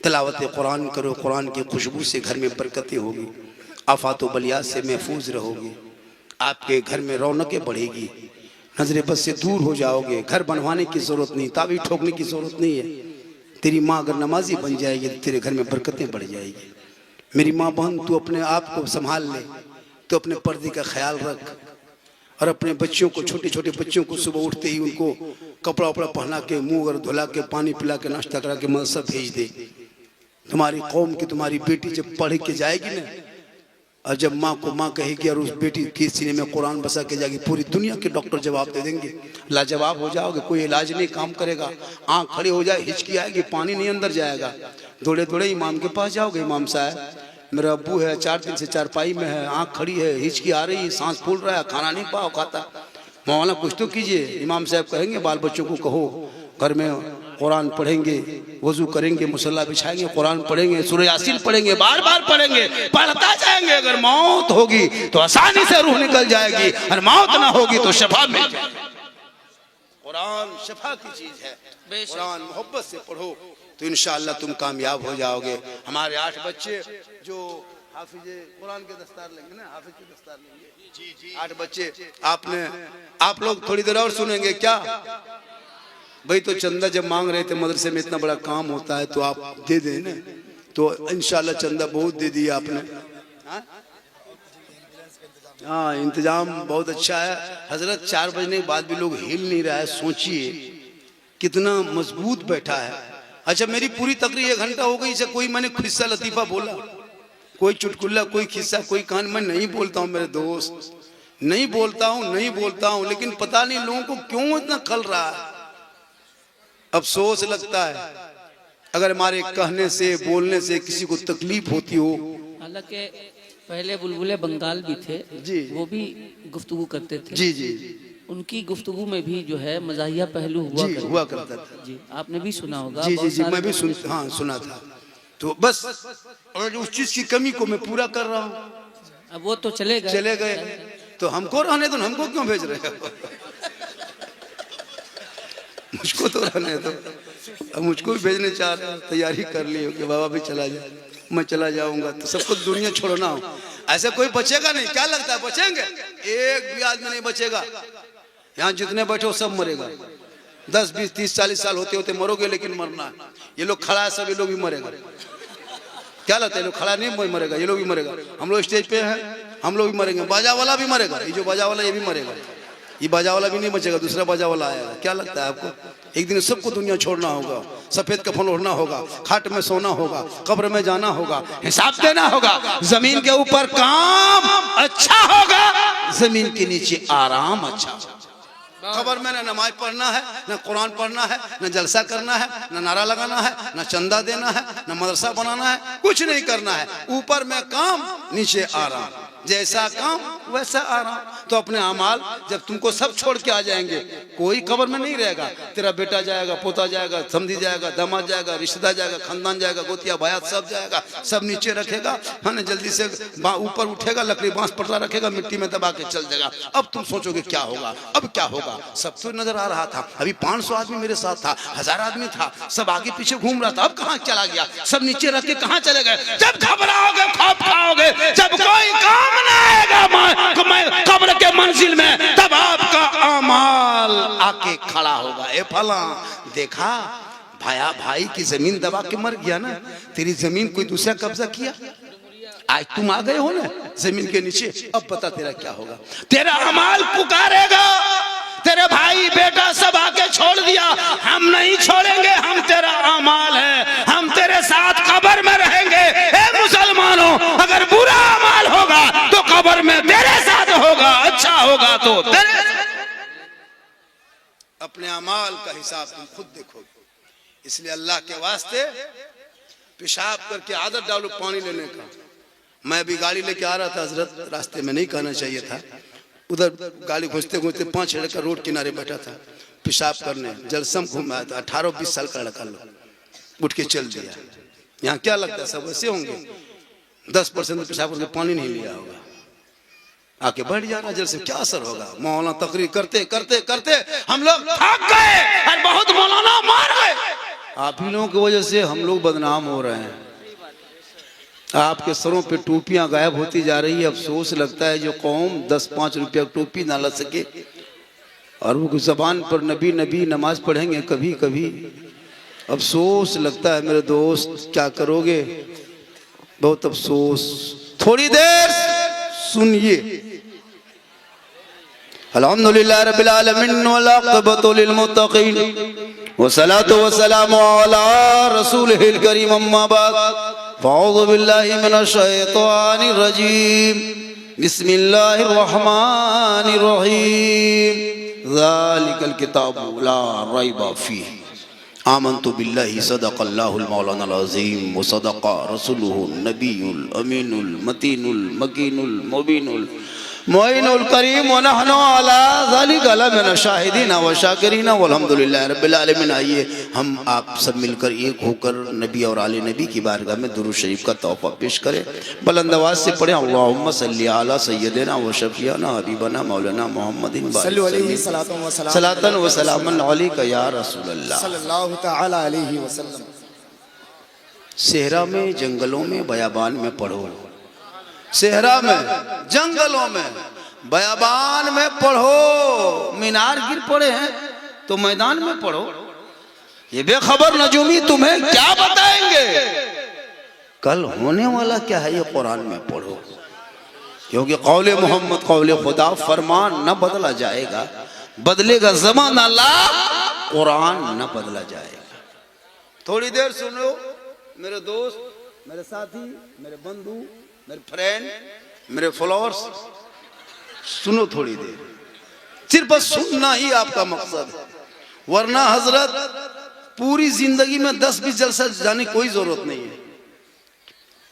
Speaker 1: तिलावत कुरान करो, कुरान की खुशबू से घर में बरकतें होगी, आफात व बलियात से महफूज रहोगे, आपके घर में रौनकें बढ़ेगी, नजर बद से दूर हो जाओगे। घर बनवाने की जरूरत नहीं, ताबी ठोकने की जरूरत नहीं है। तेरी माँ अगर नमाजी बन जाएगी तो तेरे घर में बरकतें बढ़ जाएगी। मेरी माँ बहन, तू अपने आप को संभाल ले, तो अपने पर्दे का ख्याल रख, और अपने बच्चों को, छोटे छोटे बच्चों को सुबह उठते ही उनको कपड़ा वपड़ा पहना के, मुँह और धुला के, पानी पिला के, नाश्ता करा के मदरसा भेज दे। तुम्हारी कौम की तुम्हारी बेटी जब पढ़ के जाएगी ना, और जब माँ को माँ कहेगी और उस बेटी के सीने में कुरान बसा के जाएगी, पूरी दुनिया के डॉक्टर जवाब दे देंगे, लाजवाब हो जाओगे, कोई इलाज नहीं काम करेगा, आँख खड़ी हो जाए, हिचकी आएगी, पानी नहीं अंदर जाएगा, दौड़े दौड़े इमाम के पास जाओगे, इमाम साहब मेरा अब्बू है 4 दिन से चारपाई में है, आँख खड़ी है, हिचकी आ रही है, सांस फूल रहा है, खाना नहीं पाओ खाता, मौलाना कुछ तो कीजिए। इमाम साहब कहेंगे बाल बच्चों को कहो घर में कुरान पढ़ेंगे, वजू करेंगे, मुसल्ला बिछाएंगे, कुरान पढ़ेंगे, सूरह यासीन पढ़ेंगे, बार बार पढ़ेंगे, पढ़ता जाएंगे। अगर मौत होगी तो आसानी से रूह निकल जाएगी, और मौत ना होगी तो शफा मिल जाएगी। कुरान शफा की चीज है, कुरान मोहब्बत से पढ़ो तो इंशाअल्लाह तुम कामयाब हो जाओगे। हमारे 8 बच्चे जो हाफिजे कुरान के दस्तार लेंगे ना, हाफिज के दस्तार लेंगे, 8 बच्चे आप लोग थोड़ी देर और सुनेंगे क्या भाई? तो चंदा जब मांग रहे थे, मदरसे में इतना बड़ा काम होता है तो आप दे दें ना, तो इंशाल्लाह चंदा बहुत दे दिया आपने। हाँ, इंतजाम बहुत अच्छा है हजरत। 4 बजने के बाद भी लोग हिल नहीं रहा है, सोचिए कितना मजबूत बैठा है। अच्छा, मेरी पूरी तकरीर 1 घंटा हो गई, इसे कोई मैंने किस्सा लतीफा बोला, कोई चुटकुला, कोई किस्सा, कोई कहानी मैं नहीं बोलता हूँ मेरे दोस्त, नहीं बोलता हूँ, लेकिन पता नहीं लोगों को क्यों इतना खल रहा है। अफसोस लगता है अगर हमारे कहने से, बोलने से किसी को तकलीफ होती हो।
Speaker 2: हालांकि पहले बुलबुले बंगाल भी थे
Speaker 1: जी,
Speaker 2: वो भी गुफ्तगू करते थे
Speaker 1: जी जी,
Speaker 2: उनकी गुफ्तगू में भी जो है मज़ाहिया पहलू हुआ
Speaker 1: करता था
Speaker 2: जी, आपने भी सुना होगा।
Speaker 1: जी जी जी, मैं भी सुना था। तो बस और उस चीज की कमी को मैं पूरा कर रहा हूँ।
Speaker 2: अब वो तो चले गए
Speaker 1: तो हमको रहने दो, हमको क्यों भेज रहे हो? मुझको तो रहने दो। अब मुझको भी भेजने चाह रहे हैं, तैयारी कर ली हो कि बाबा भी चला जाए, मैं चला जाऊंगा तो सबको दुनिया छोड़ना हो, ऐसे कोई बचेगा नहीं। क्या लगता है बचेंगे? एक भी आदमी नहीं बचेगा। यहाँ जितने बैठे हो सब मरेगा, 10, 20, 30, 40 साल होते होते मरोगे, लेकिन मरना है। ये लोग खड़ा है, सब ये लोग भी मरेगा। क्या लगता है, ये लोग खड़ा नहीं मरेगा, ये लोग भी मरेगा। हम लोग स्टेज पे हैं, हम लोग भी मरेंगे। बाजा वाला भी मरेगा, ये जो बाजा वाला ये भी मरेगा। ये बाजा वाला भी नहीं बचेगा, दूसरा बाजा वाला आएगा। क्या लगता है आपको? एक दिन सबको दुनिया छोड़ना होगा, सफेद कफन ओढ़ना होगा, खाट में सोना होगा, कब्र में जाना होगा, हिसाब देना होगा। जमीन के ऊपर काम अच्छा होगा, जमीन के नीचे आराम अच्छा होगा। खबर में ना नमाज पढ़ना है, ना कुरान पढ़ना है, ना जलसा करना है, ना नारा लगाना है, ना चंदा देना है, ना मदरसा बनाना है, कुछ नहीं करना है। ऊपर में काम, नीचे आराम। जैसा काम वैसा आराम। तो अपने अमाल जब तुमको सब छोड़ के आ जाएंगे, कोई कब्र में नहीं रहेगा। तेरा बेटा जाएगा, पोता जाएगा, समधी जाएगा, दामाद जाएगा, रिश्तेदार जाएगा, खानदान जाएगा, गोतिया भायात सब जाएगा, सब नीचे रखेगा। है ना, जल्दी से ऊपर उठेगा, लकड़ी बांस पटरा रखेगा, मिट्टी में दबा के चल जाएगा। अब तुम सोचोगे क्या होगा, अब क्या होगा। सब तो नजर आ रहा था, अभी 500 आदमी मेरे साथ था, 1000 आदमी था, सब आगे पीछे घूम रहा था। अब कहाँ चला गया, सब नीचे रख के कहाँ चले गए। जब घबराओगे, खौफ खाओगे, जब कोई काम ना आएगा कब्र के मंजिल में, तब आपका अमाल आके खड़ा होगा। ए फला, देखा भाया भाई की जमीन दबा के मर गया ना, तेरी जमीन कोई दूसरा कब्जा किया, आज तुम आ गए हो ना जमीन के नीचे। अब पता तेरा क्या होगा। तेरा अमाल पुकारेगा, तेरे भाई बेटा सब आके छोड़ दिया, हम नहीं छोड़ेंगे, हम तेरा अमाल है, हम तेरे साथ कब्र में रहेंगे। ए मुसलमानों, अगर बुरा अमाल होगा तो कब्र में तेरे साथ होगा, अच्छा होगा तो तेरे। अपने अमाल का हिसाब तुम खुद देखोगे। इसलिए अल्लाह के वास्ते पेशाब करके आदत डालो पानी लेने का। मैं अभी गाड़ी लेके आ रहा था हजरत, रास्ते में नहीं कहना चाहिए था, उधर गाड़ी घुसते घुसते 5 लड़का रोड किनारे बैठा था पेशाब करने। जलसम घूमा था, 18-20 साल का लड़का लोग उठ के चल दिया। यहाँ क्या लगता है सब ऐसे होंगे? 10% पेशाब करके पानी नहीं लिया होगा, आके बैठ जाना। जलसे क्या असर होगा? मौलाना तकरीर करते करते करते हम लोग थक गए और बहुत मौलाना मार गए। आप ही लोगों की वजह से हम लोग बदनाम हो रहे हैं। आपके सरों पे टोपियां गायब होती जा रही है। अफसोस लगता है जो कौम 10-5 रुपया टोपी ना ला सके और वो जबान पर नबी नबी नमाज पढ़ेंगे कभी कभी। अफसोस लगता है मेरे दोस्त, क्या करोगे? बहुत अफसोस। थोड़ी देर सुनिए। अल्हम्दुलिल्लाह रब्बिल आलमीन वल आक़िबतु लिल मुत्तक़ीन वस्सलातु वस्सलामु अला रसूलिहिल करीम अम्मा बाद। अऊज़ु बिल्लाहि मिनश शैतानिर रजीम। बिस्मिल्लाहिर रहमानिर रहीम। ज़ालिकल किताबु ला रैबा फीह। आमन्तु बिल्लाहि सदक़ल्लाहुल मौलानाल अज़ीम व सदक़ रसूलुहुन नबियुल अमीनुल मतीनुल मकीनुल मुबीनुल मुइनुल करीम व नहनु अला ज़ालिका लमिन शाहिदीन व शाकिरीन वल्हम्दुलिल्लाहि रब्बिल आलमीन। आइए हम आप सब मिलकर एक होकर नबी और आले नबी की बारगाह में दुरूद शरीफ का तोहफा पेश करें। बुलंद आवाज़ से पढ़ें अल्लाहुम्मा सल्ली अला सय्यदिना व शफीअना हबीबना मौलाना मुहम्मदिन सलातन व सलामन अलैका या रसूलल्लाह
Speaker 3: सल्लल्लाहु तआला अलैहि वसल्लम।
Speaker 1: सेहरा में, जंगलों में, बयाबान में पढ़ो। सेहरा में, जंगलों में, बयाबान में पढ़ो। मीनार गिर पड़े हैं तो मैदान में पढ़ो। ये बेखबर नजूमी तुम्हें क्या बताएंगे? कल होने वाला क्या है ये कुरान में पढ़ो। क्योंकि कौले मोहम्मद कौले खुदा, फरमान न बदला जाएगा, बदलेगा ज़माना ला, कुरान न बदला जाएगा। थोड़ी देर सुनो मेरे दोस्त, मेरे साथी, मेरे बंधु, मेरे फ्रेंड, मेरे फॉलोअर्स, सुनो थोड़ी देर। सिर्फ बस सुनना ही आपका मकसद है, वरना हजरत पूरी जिंदगी में 10-20 जलसा जाने कोई जरूरत नहीं है।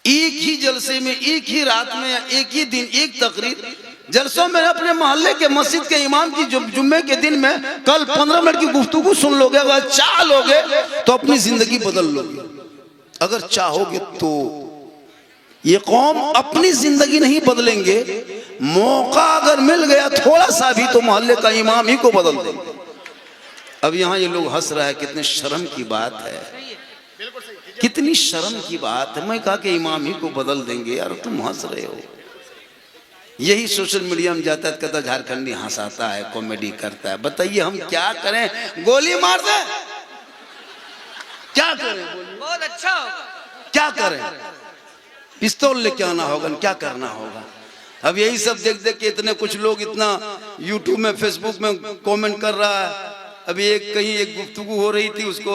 Speaker 1: एक ही जलसे में, एक ही रात में, या एक ही दिन एक तकरीर जलसों में अपने मोहल्ले के मस्जिद के इमाम की जुम्मे के दिन में कल 15 मिनट की गुफ्तगू सुन लोगे। अगर चाह लोगे तो अपनी जिंदगी बदल लोगे। अगर चाहोगे तो ये कौम अपनी जिंदगी नहीं बदलेंगे, मौका अगर मिल गया थोड़ा सा भी तो मोहल्ले का इमाम ही को बदल देंगे। अब यहाँ ये लोग हंस रहा है, कितने शर्म की बात है, कितनी शर्म की बात है। मैं कहा कि इमाम ही को बदल देंगे, यार तुम हंस रहे हो। यही सोशल मीडिया में जाता है, कहता झारखंडी हंसाता है, कॉमेडी करता है। बताइए हम क्या करें? गोली मार दे, क्या करें?
Speaker 2: बहुत अच्छा होगा।
Speaker 1: क्या करें? पिस्तौल लेके आना होगा, क्या करना होगा? अब यही सब देख देख के इतने कुछ लोग इतना यूट्यूब में फेसबुक में कमेंट कर रहा है। अभी कहीं एक गुफ्तगू हो रही थी, उसको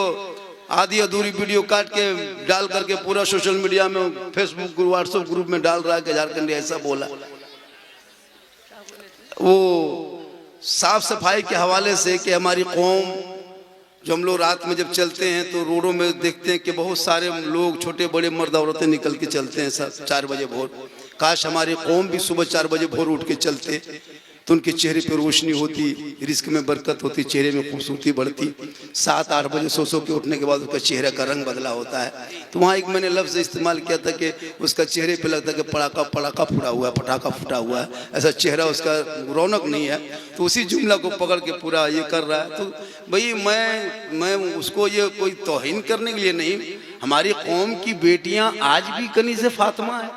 Speaker 1: आधी अधूरी वीडियो काट के डाल करके पूरा सोशल मीडिया में, फेसबुक व्हाट्सएप ग्रुप में डाल रहा है कि झारखंडी ऐसा बोला। वो साफ सफाई के हवाले से कि हमारी कौम, जो हम लोग रात में जब चलते हैं तो रोडों में देखते हैं कि बहुत सारे लोग, छोटे बड़े मर्द औरतें निकल के चलते हैं सब 4 बजे भोर। काश हमारी कौम भी सुबह 4 बजे भोर उठ के चलते तो उनके चेहरे पे रोशनी होती, रिस्क में बरकत होती, चेहरे में खूबसूरती बढ़ती। 7-8 बजे सो के उठने के बाद उसका चेहरे का रंग बदला होता है। तो वहाँ एक मैंने लफ्ज़ इस्तेमाल किया था कि उसका चेहरे पे लगता है कि पटाखा फूटा हुआ है, पटाखा फूटा हुआ है, ऐसा चेहरा उसका रौनक नहीं है। तो उसी जुमला को पकड़ के पूरा ये कर रहा है। तो भाई मैं उसको ये कोई तौहीन करने के लिए नहीं, हमारी कौम की बेटियाँ आज भी कनीज़े फातिमा है,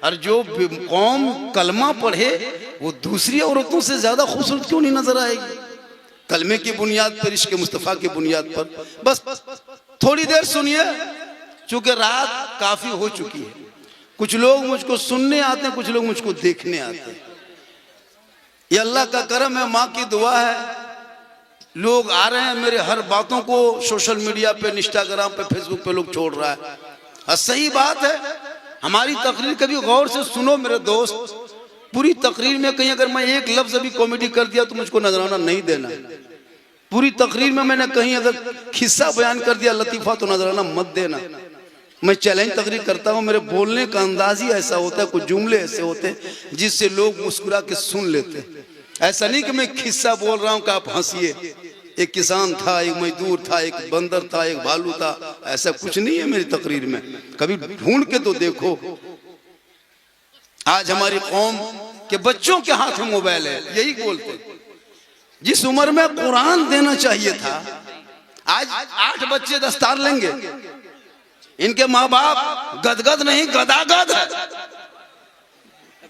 Speaker 1: और जो कौम कलमा पढ़े वो दूसरी औरतों से ज्यादा खूबसूरत क्यों नहीं नजर आएगी? कलमे की बुनियाद पर, इश्क मुस्तफ़ा की बुनियाद पर। बस थोड़ी देर सुनिए, चूंकि रात काफी हो चुकी है। कुछ लोग मुझको सुनने आते हैं, कुछ लोग मुझको देखने आते हैं। ये अल्लाह का करम है, माँ की दुआ है, लोग आ रहे हैं। मेरे हर बातों को सोशल मीडिया पे, इंस्टाग्राम पे, फेसबुक पे लोग छोड़ रहा है। और सही बात है, हमारी तकरीर कभी गौर से सुनो मेरे दोस्त। पूरी तकरीर में कहीं अगर मैं एक लफ्ज अभी कॉमेडी कर दिया तो मुझको नजराना नहीं देना। पूरी तकरीर में मैंने कहीं अगर खिस्सा बयान कर दिया, लतीफा, तो नजराना मत देना। मैं चैलेंज तकरीर करता हूँ, मेरे बोलने का अंदाज ही ऐसा होता है, कुछ जुमले ऐसे होते हैं जिससे लोग मुस्कुरा के सुन लेते हैं। ऐसा नहीं कि मैं खिस्सा बोल रहा हूँ कि आप हंसिए। एक किसान था, एक मजदूर था, एक बंदर था, एक भालू था, ऐसा कुछ नहीं है मेरी तकरीर में। कभी ढूंढ के तो देखो। आज हमारी कौम के बच्चों के हाथ में मोबाइल है, यही बोलते। जिस उम्र में कुरान देना चाहिए था, आज 8 बच्चे दस्तार लेंगे। इनके माँ बाप गदगद नहीं, गदागद है।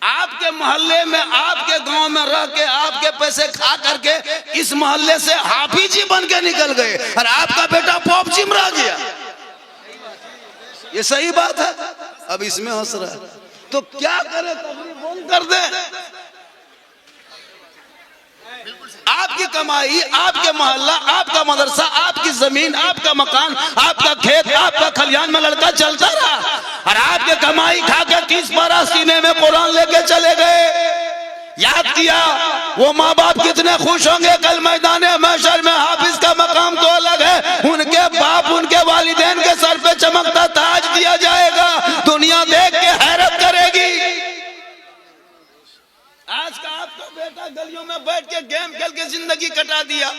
Speaker 1: आपके मोहल्ले में, आपके गांव में रह के, आपके पैसे खा करके इस मोहल्ले से हाफिज जी बन के निकल गए, और आपका बेटा पॉप चिमरा गया। ये सही बात है। अब इसमें हंस रहा है, तो क्या करे? तकरीर बंद कर दे। आपकी कमाई, आपके मोहल्ला, आपका मदरसा, आपकी जमीन, आपका मकान, आपका खेत, आपका खलियान में लड़का चलता रहा, और आपके कमाई खा के 30 पारा सीने में कुरान लेके चले गए। याद किया वो माँ बाप कितने खुश होंगे कल मैदान महशर में। हाफिज का मकाम तो अलग है, उनके बाप, उनके वालिदैन के सर पे चमकता ताज दिया जाएगा। दुनिया देख के हैरत करेगी। आज का आपका बेटा गलियों में बैठ के गेम खेल के जिंदगी कटा दिया।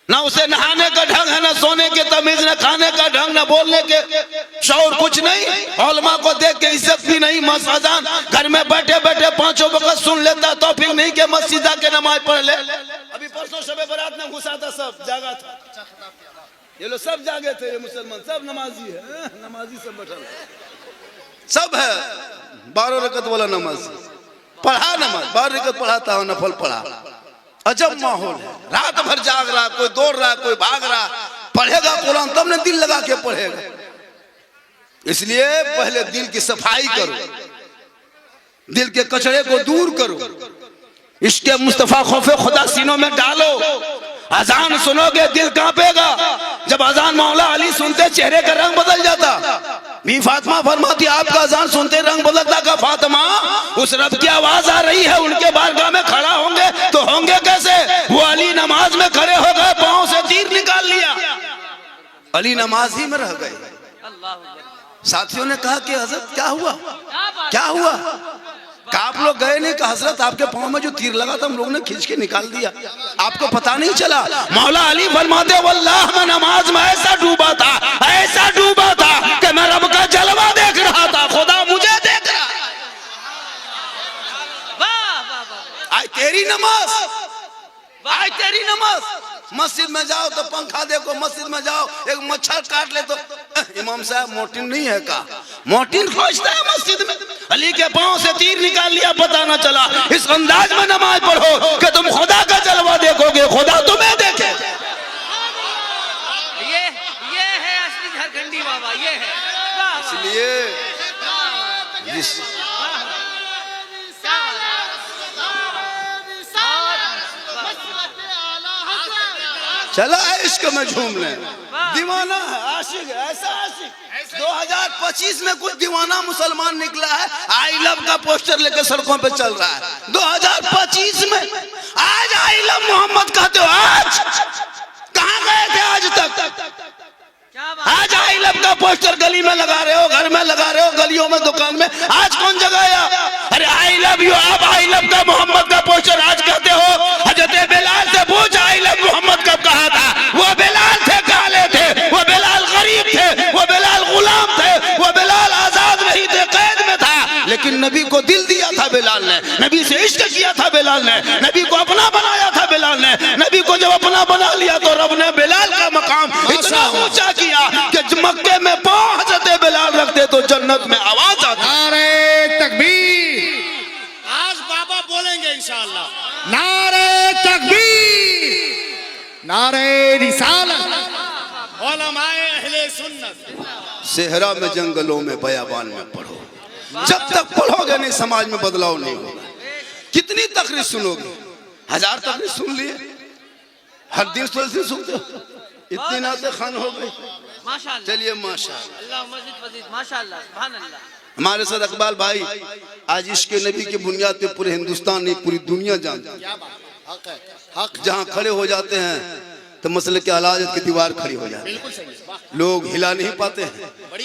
Speaker 1: ना उसे नहाने का ढंग है, ना सोने के तमीज, ना खाने का ढंग, ना बोलने के शौर, कुछ नहीं। उलमा को देख के इज्जत भी नहीं। मस्जिदान घर में बैठे बैठे 5 वक्त सुन लेता, तौफीक नहीं के मस्जिद के नमाज पढ़ ले। अभी परसों शबे बारात में घुसा था, सब जागा था। ये लोग सब जागे थे, ये मुसलमान सब नमाजी है, नमाजी सब बैठा सब है। 12 रकत वाला नमाज पढ़ा, नमाज 12 रकत पढ़ाता हो, नफल पढ़ा। अजब माहौल है, रात भर जाग रहा, कोई दौड़ रहा, कोई भाग रहा। पढ़ेगा कुरान तब ने दिल लगा के पढ़ेगा। इसलिए पहले दिल की सफाई करो, दिल के कचरे को दूर करो, इश्क़ मुस्तफ़ा खौफ़े खुदा सीनों में डालो। अजान सुनोगे दिल कांपेगा। जब अजान मौला अली सुनते चेहरे का रंग बदल जाता। भी फातिमा फरमाती आपका अजान सुनते रंग बदलता का फातिमा, उस रब की आवाज आ रही है, उनके बारगाह में खड़ा होंगे तो होंगे कैसे? वो अली नमाज में खड़े हो गए, पांव से तीर निकाल लिया, अली नमाज ही में रह गए। साथियों ने कहा कि हजरत क्या हुआ, क्या हुआ? आप लोग गए नहीं कि हजरत आपके पांव में जो तीर लगा था हम लोग ने खींच के निकाल दिया, आपको पता नहीं चला। मौला अली फरमाते वल्लाह मैं नमाज में ऐसा डूबा था, ऐसा डूबा था कि मैं रब का जलवा देख रहा था, खुदा मुझे देख रहा। आज तेरी नमाज, आज तेरी नमाज। मस्जिद में जाओ तो पंखा देखो, मस्जिद में जाओ एक मच्छर काट ले तो इमाम साहब मोटिन नहीं है का, मोटिन खोजता है मस्जिद में। अली के पांव से तीर निकाल लिया, पता ना चला। इस अंदाज में नमाज पढ़ो कि तुम खुदा का जलवा देखोगे, खुदा तुम्हें देखे।
Speaker 2: ये है असली झारखंडी बाबा, ये है।
Speaker 1: इसलिए चला है इश्क में झूम ले, दीवाना है, आशिक है, ऐसा आशिक। 2025 में कुछ दीवाना मुसलमान निकला है, आई लव का पोस्टर लेकर सड़कों पे चल रहा है। 2025 में आज आई लव मोहम्मद कहते हो, आज कहाँ गए थे आज तक? आज आई लव का पोस्टर गली में लगा रहे हो, घर में लगा रहे हो, गलियों में, दुकान में, आज कौन जगाया? अरे आई लव यू, आप आई लव का मोहम्मद का पोस्टर आज कहते हो। हजरत बिलाल से पूछ आई लव मोहम्मद कब कहा था? वो बिलाल थे, काले थे, वो बिलाल गरीब थे, वो बिलाल गुलाम थे, वो बिलाल आजाद नहीं थे, कैद में था, लेकिन नबी को दिल दिया था बिलाल ने, नबी से इश्क किया था बिलाल ने, नबी को अपना बनाया था बिलाल ने। नबी को जब अपना बना लिया तो रब ने बिलाल का मकाम इतना ऊंचा किया कि मक्के में पांव हजरत बिलाल रखते तो जन्नत में आवाज आती।
Speaker 4: नारे तकबीर, आज बाबा बोलेंगे इंशाअल्लाह। नारे तकबीर, नारे रिसालत, उलमाए अहले सुन्नत।
Speaker 1: सेहरा में, जंगलों में, बयाबान में पढ़ो। जब तक पढ़ोगे नहीं समाज में बदलाव नहीं होगा। कितनी तकरीर सुनोगे? 1000 तकरीर सुन लिए, हर दिन सुनते हो, इतनी नाते खान हो गई।
Speaker 2: माशाअल्लाह,
Speaker 1: चलिए माशाअल्लाह,
Speaker 2: अल्लाह मजीद मजीद, माशाअल्लाह, सुभान अल्लाह।
Speaker 1: हमारे साथ इकबाल भाई आज इश्क नबी की बुनियाद पे पूरे हिंदुस्तान नहीं पूरी दुनिया जानती है। जहाँ खड़े हो जाते हैं तो मसले के आला हज़रत की दीवार खड़ी हो जाती है, लोग हिला नहीं पाते हैं,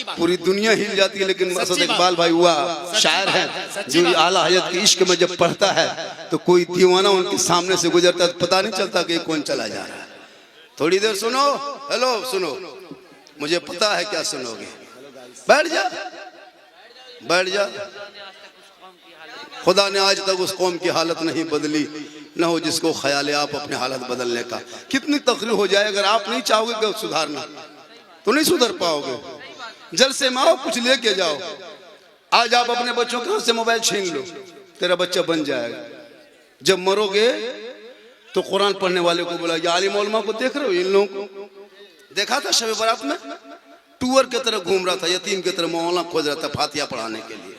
Speaker 1: पूरी दुनिया हिल जाती है। लेकिन मसद इकबाल भाई हुआ शायर है जो आला हज़रत के इश्क में जब पढ़ता है तो कोई दीवाना उनके सामने से गुजरता है, पता नहीं चलता कि कौन चला जा रहा है। थोड़ी देर सुनो, हेलो सुनो, मुझे पता है क्या सुनोगे, बैठ जा, बैठ जा। खुदा ने आज तक उस कौम की हालत नहीं बदली, न हो जिसको ख्याल है आप अपनी हालत बदलने का। कितनी तकलीफ हो जाए, अगर आप नहीं चाहोगे कि सुधारना तो नहीं सुधर पाओगे। जलसे में आओ, कुछ लेके जाओ। आज आप अपने बच्चों के हाथ से मोबाइल छीन लो, तेरा बच्चा बन जाएगा। जब मरोगे तो कुरान पढ़ने वाले को बोला, ये आलिम उलमा को देख रहे हो, इन लोगों को देखा था शब बारात में टूअर की तरह घूम रहा था, यतीम की तरह मौलाना खोज रहा था फातिया पढ़ाने के लिए।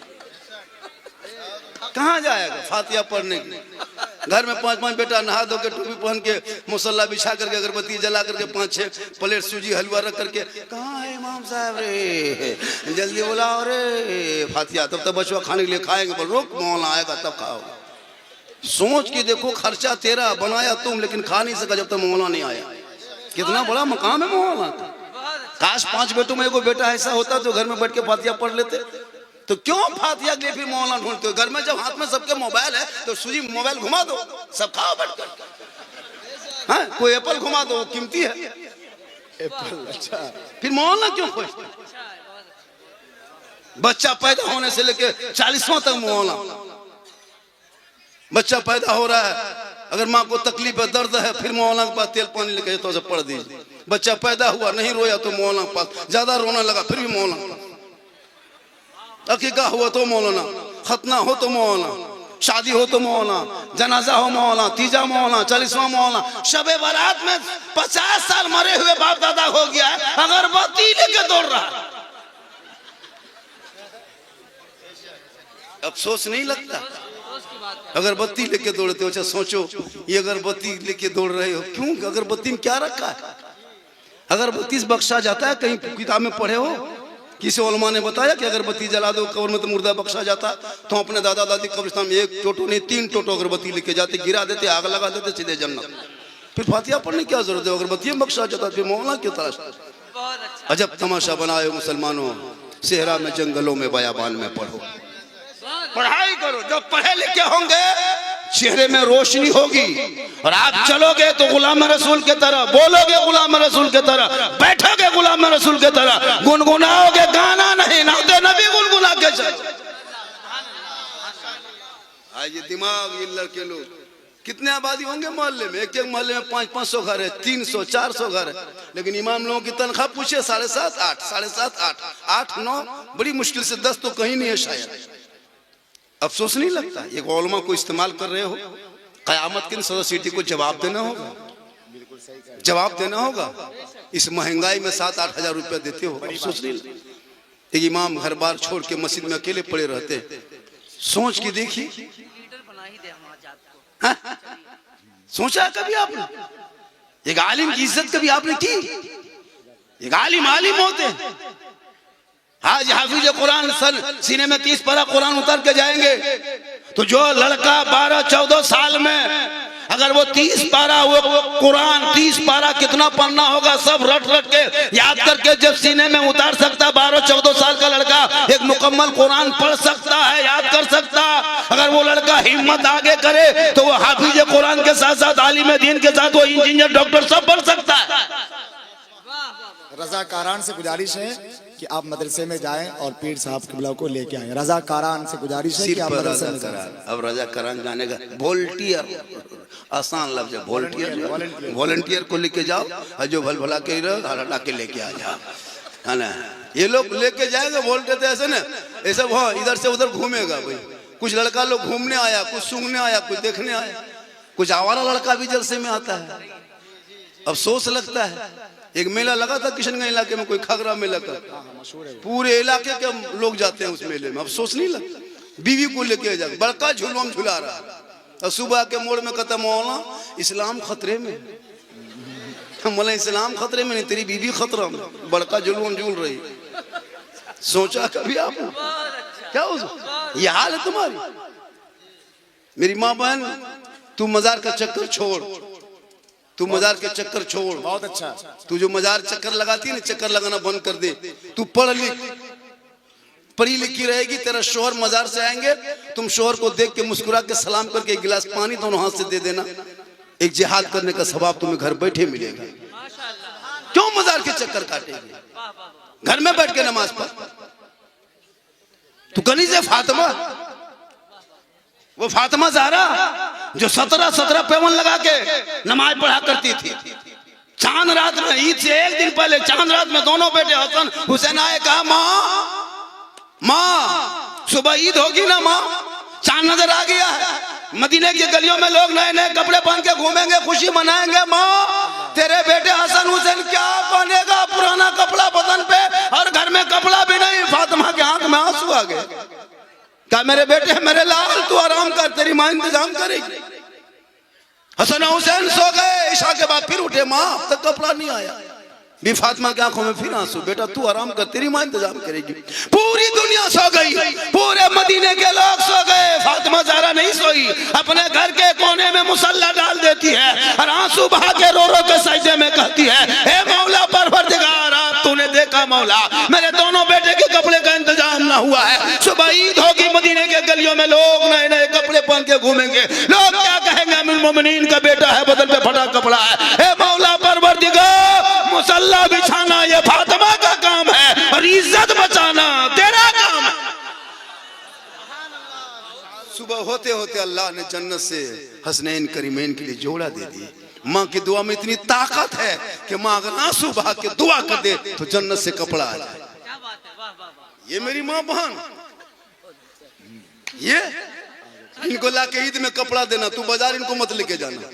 Speaker 1: कहाँ जाएगा फातिया पढ़ने के लिए? घर में 5-5 बेटा नहा धो के टोपी पहन के मुसल्ला बिछा करके अगरबत्ती जला करके 5-6 प्लेट सूजी हलवा रख करके, कहाँ है इमाम साहब रे, जल्दी बुलाओ रे फातिया। तब तक बचवा खाने के लिए खाएंगे, पर रोक मौलाना आएगा तब खाओगे। सोच के देखो, खर्चा तेरा, बनाया तुम, लेकिन खा नहीं सका जब तक मौलाना नहीं आया। कितना बड़ा मकाम है मौलाना का। काश 5 बेटों में एगो बेटा ऐसा होता तो घर में बैठ के फातिया पढ़ लेते। तो क्यों फातिया के लिए फिर मौलाना ढूंढते हो? घर में जब हाथ में सबके मोबाइल है तो सूजी मोबाइल घुमा दो, सब खाओ बैठकर। हाँ, कोई एप्पल घुमा दो, कीमती है एप्पल। अच्छा, फिर मौलाना क्यों खोजते? बच्चा पैदा होने से लेके 40वां तक मौलाना। बच्चा पैदा हो रहा है, अगर माँ को तकलीफ है, दर्द है, फिर मौलाना के पास तेल पानी लेके तो सब पढ़ दीजिए। बच्चा पैदा हुआ, नहीं रोया तो मौलाना के पास, ज्यादा रोना लगा फिर भी मौलाना के पास। अकीका हुआ तो मौलाना, खतना हो तो मौलाना, शादी हो तो मौलाना, जनाजा हो मौलाना, तीजा मौलाना, 40वां मौलाना। शबे बारात में 50 साल मरे हुए बाप दादा हो गया है, अगरबत्ती लेके दौड़ रहा है। अफसोस नहीं लगता? अगरबत्ती लेके दौड़ते हो। अच्छा सोचो, ये अगरबत्ती लेके दौड़ रहे हो क्यों? अगरबत्ती में क्या रखा है? अगरबत्ती से बख्शा जाता है? कहीं किताब में पढ़े हो? किसी उलमा ने बताया कि अगरबत्ती जला दो कब्र में तो मुर्दा बख्शा जाता? तो अपने दादा दादी कब्रिस्तान में 1 टोटो नहीं 3 टोटो अगरबत्ती लेके जाते, गिरा देते, आग लगा देते, सीधे जन्नत। फिर फातिया पढ़ने की क्या जरूरत है? अगरबत्ती में बख्शा जाता, फिर मौलाना क्यों तलाश? अजब तमाशा बनाए मुसलमानों, सेहरा में, जंगलों में, बयाबान में पढ़ो, पढ़ाई करो। जब पढ़े लिखे होंगे चेहरे में रोशनी होगी और आप चलोगे तो गुलाम रसूल के तरह, बोलोगे गुलाम रसूल के तरह, बैठोगे गुलाम रसूल के तरह, गुनगुनाओगे, गाना नहीं, नाते नबी गुनगुना के चलो। आज ये दिमाग, ये लड़के लोग, कितने आबादी होंगे मोहल्ले में? एक मोहल्ले में 500-500 घर है, 300-400 घर है, लेकिन इमाम लोगों की तनख्वाह पूछे 7.5-8, 7.5-8, 8-9, बड़ी मुश्किल से 10 तो कहीं नहीं है शायद। अफसोस नहीं लगता? एक उलमा को इस्तेमाल कर रहे हो, कयामत के दिन सदर सिटी को जवाब देना होगा, जवाब देना होगा। इस महंगाई में 7-8 हजार रुपया देते हो, अफसोस नहीं लगता? एक इमाम घर बार छोड़ के मस्जिद में अकेले पड़े रहते, सोच के देखिए, सोचा कभी आपने? एक आलिम की इज्जत कभी आपने की? एक आलिम होते हैं। आज हाफिज कुरान सीने में 30 पारा कुरान उतर के जाएंगे तो जो लड़का 12-14 साल में अगर वो 30 पारा वो कुरान 30 पारा कितना पढ़ना होगा सब रट के याद करके जब सीने में उतार सकता, 12-14 साल का लड़का एक मुकम्मल कुरान पढ़ सकता है, याद कर सकता। अगर वो लड़का हिम्मत आगे करे तो वो हाफिज कुरान के साथ साथ आलिम दीन के साथ वो इंजीनियर डॉक्टर सब बन सकता है।
Speaker 3: रज़ाकारान से गुजारिश है कि आप मदरसे में जाएं और पीर साहब किबला को लेके आएं। रज़ाकारान से गुजारिश है कि आप मदरसे में जाएं।
Speaker 1: अब रज़ाकारान जाने का वॉलंटियर, आसान लफ्ज है वॉलंटियर। वॉलंटियर को लेके जाओ और जो भल भला के हटा के लेके आ जाओ, है ना? ये लोग लेके जाएंगे वॉलंटियर, ऐसे ना ऐसे वो इधर से उधर घूमेगा भाई। कुछ लड़का लोग घूमने आया, कुछ सूंघने आया, कुछ देखने आया, कुछ आवारा लड़का भी जलसे में आता है। अफसोस लगता है। एक मेला लगा था किशनगंज इलाके में, कोई खगरा मेला का, पूरे इलाके के लोग जाते हैं उस मेले में। अफसोस नहीं लगता? बीवी को लेके जा, बड़का झूलम झुला रहा और सुबह के मोड़ में कहता मौला इस्लाम खतरे में। मौला इस्लाम खतरे में नहीं, तेरी बीवी खतरा में, बड़का जुलूम झूल रही। सोचा कभी आपने? क्या हो ये हाल है तुम्हारी? मेरी माँ बहन, तू मजार का चक्कर छोड़, तू मजार के चक्कर छोड़।
Speaker 3: बहुत अच्छा।
Speaker 1: तू जो मजार चक्कर लगाती है ना, चक्कर लगाना बंद कर दे। तू पढ़ लिख, पढ़ी लिखी रहेगी, तेरा शोहर मजार से आएंगे, तुम शोहर को देख के मुस्कुरा के सलाम करके एक गिलास पानी दोनों हाथ से दे देना। एक जिहाद करने का सवाब तुम्हें घर बैठे मिलेगा। क्यों मजार के चक्कर काटेगी? घर में बैठ के नमाज पढ़। तू कनी से फातिमा, वो फातिमा ज़हरा जो 17 पेवन लगा के नमाज पढ़ा करती थी, चांद रात में, ईद से एक दिन पहले चांद रात में दोनों बेटे हसन हुसैन आए, कहा माँ सुबह ईद होगी ना माँ, चांद नजर आ गया है, मदीने की गलियों में लोग नए नए कपड़े पहन के घूमेंगे, खुशी मनाएंगे। माँ तेरे बेटे हसन हुसैन क्या पहनेगा, पुराना कपड़ा बदन पे और घर में कपड़ा भी नहीं। फातिमा के आंख में आंसू आ गए। क्या मेरे बेटे, मेरे लाल, तू आराम कर, तेरी माँ इंतजाम करेगी। हसन हुसैन सो गए, ईशा के बाद फिर उठे, माँ अब तक कपड़ा नहीं आया। भी फातिमा की आंखों में फिर आंसू, बेटा तू आराम कर, तेरी माँ इंतजाम करेगी। पूरी दुनिया सो गई, पूरे मदीने के लोग सो गए, फातिमा ज़हरा नहीं सोई, अपने घर के कोने में मुसल्ला डाल देती है और आंसू बहा के रो के सजदे में कहती है, हे मौला परवरदिगार, तूने देखा मौला मेरे दोनों बेटे के कपड़े का इंतजाम ना हुआ है, सुबह ईद होगी, मदीने के गलियों में लोग नए नए कपड़े पहन के घूमेंगे, लोग क्या कहेंगे, अमीरुल मोमिनीन का बेटा है, बदन पे फटा कपड़ा है। हे मौला परवरदिगार, मुसल्ला बिछाना ये फातिमा का काम है और इज्जत बचाना तेरा काम है। सुबह होते होते अल्लाह ने जन्नत से हसनैन करीमैन के लिए जोड़ा दे दी। माँ की दुआ में इतनी ताकत है कि माँ अगर आंसू बहा के दुआ कर दे तो जन्नत से कपड़ा आ जाए। ये मेरी माँ बहन, ये इनको ला के ईद में कपड़ा देना, तू बाजार इनको मत लेके जाना।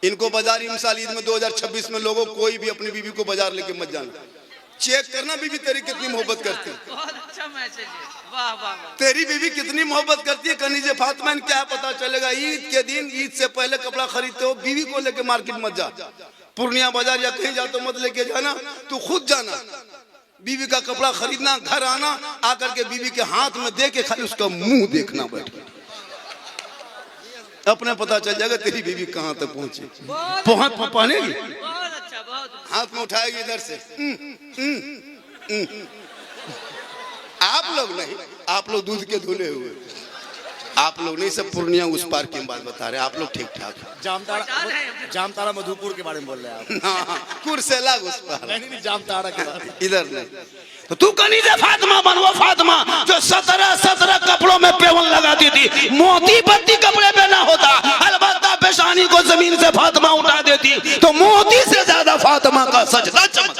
Speaker 1: इनको बाजार मिसाल ईद में 2026 में लोगों कोई भी अपनी बीवी को बाजार लेके मत जाना। चेक करना बीवी तेरी कितनी मोहब्बत करती है।
Speaker 2: बहुत अच्छा मैसेज है, वाह वाह वाह।
Speaker 1: तेरी बीवी कितनी मोहब्बत करती है कनीजे फातिमा, क्या पता चलेगा। ईद के दिन, ईद से पहले कपड़ा खरीदते हो, बीवी को लेके मार्केट मत जा, पूर्णिया बाजार या कहीं जा तो मत लेके जाना, तू खुद जाना, बीवी का कपड़ा खरीदना, घर आना, आकर के बीवी के हाथ में दे के खाली उसका मुंह देखना, बैठ अपने पता चल जाएगा तेरी बीवी कहाँ तक पहुंची। पहनेगी,
Speaker 2: बहुत अच्छा, बहुत
Speaker 1: हाथ में उठाएगी इधर से। आप लोग नहीं, आप लोग दूध के धुले हुए, आप लोग नहीं, सब पूर्णिया उस पार की बात बता रहे, आप लोग ठीक ठाक।
Speaker 3: जामताड़ा मधुपुर के बारे में बोल रहे हैं आप?
Speaker 1: कुरसेला उस पार,
Speaker 3: नहीं, जामताड़ा के बारे में
Speaker 1: इधर नहीं। तो तू कनी से फातिमा बन, वो फातिमा जो 17 कपड़ों में पेवन लगाती थी, मोती बत्ती कपड़े पे ना होता, अलबत्ता पेशानी को जमीन से फातिमा उठा देती, तो मोती से ज्यादा फातिमा का सजदा चमक।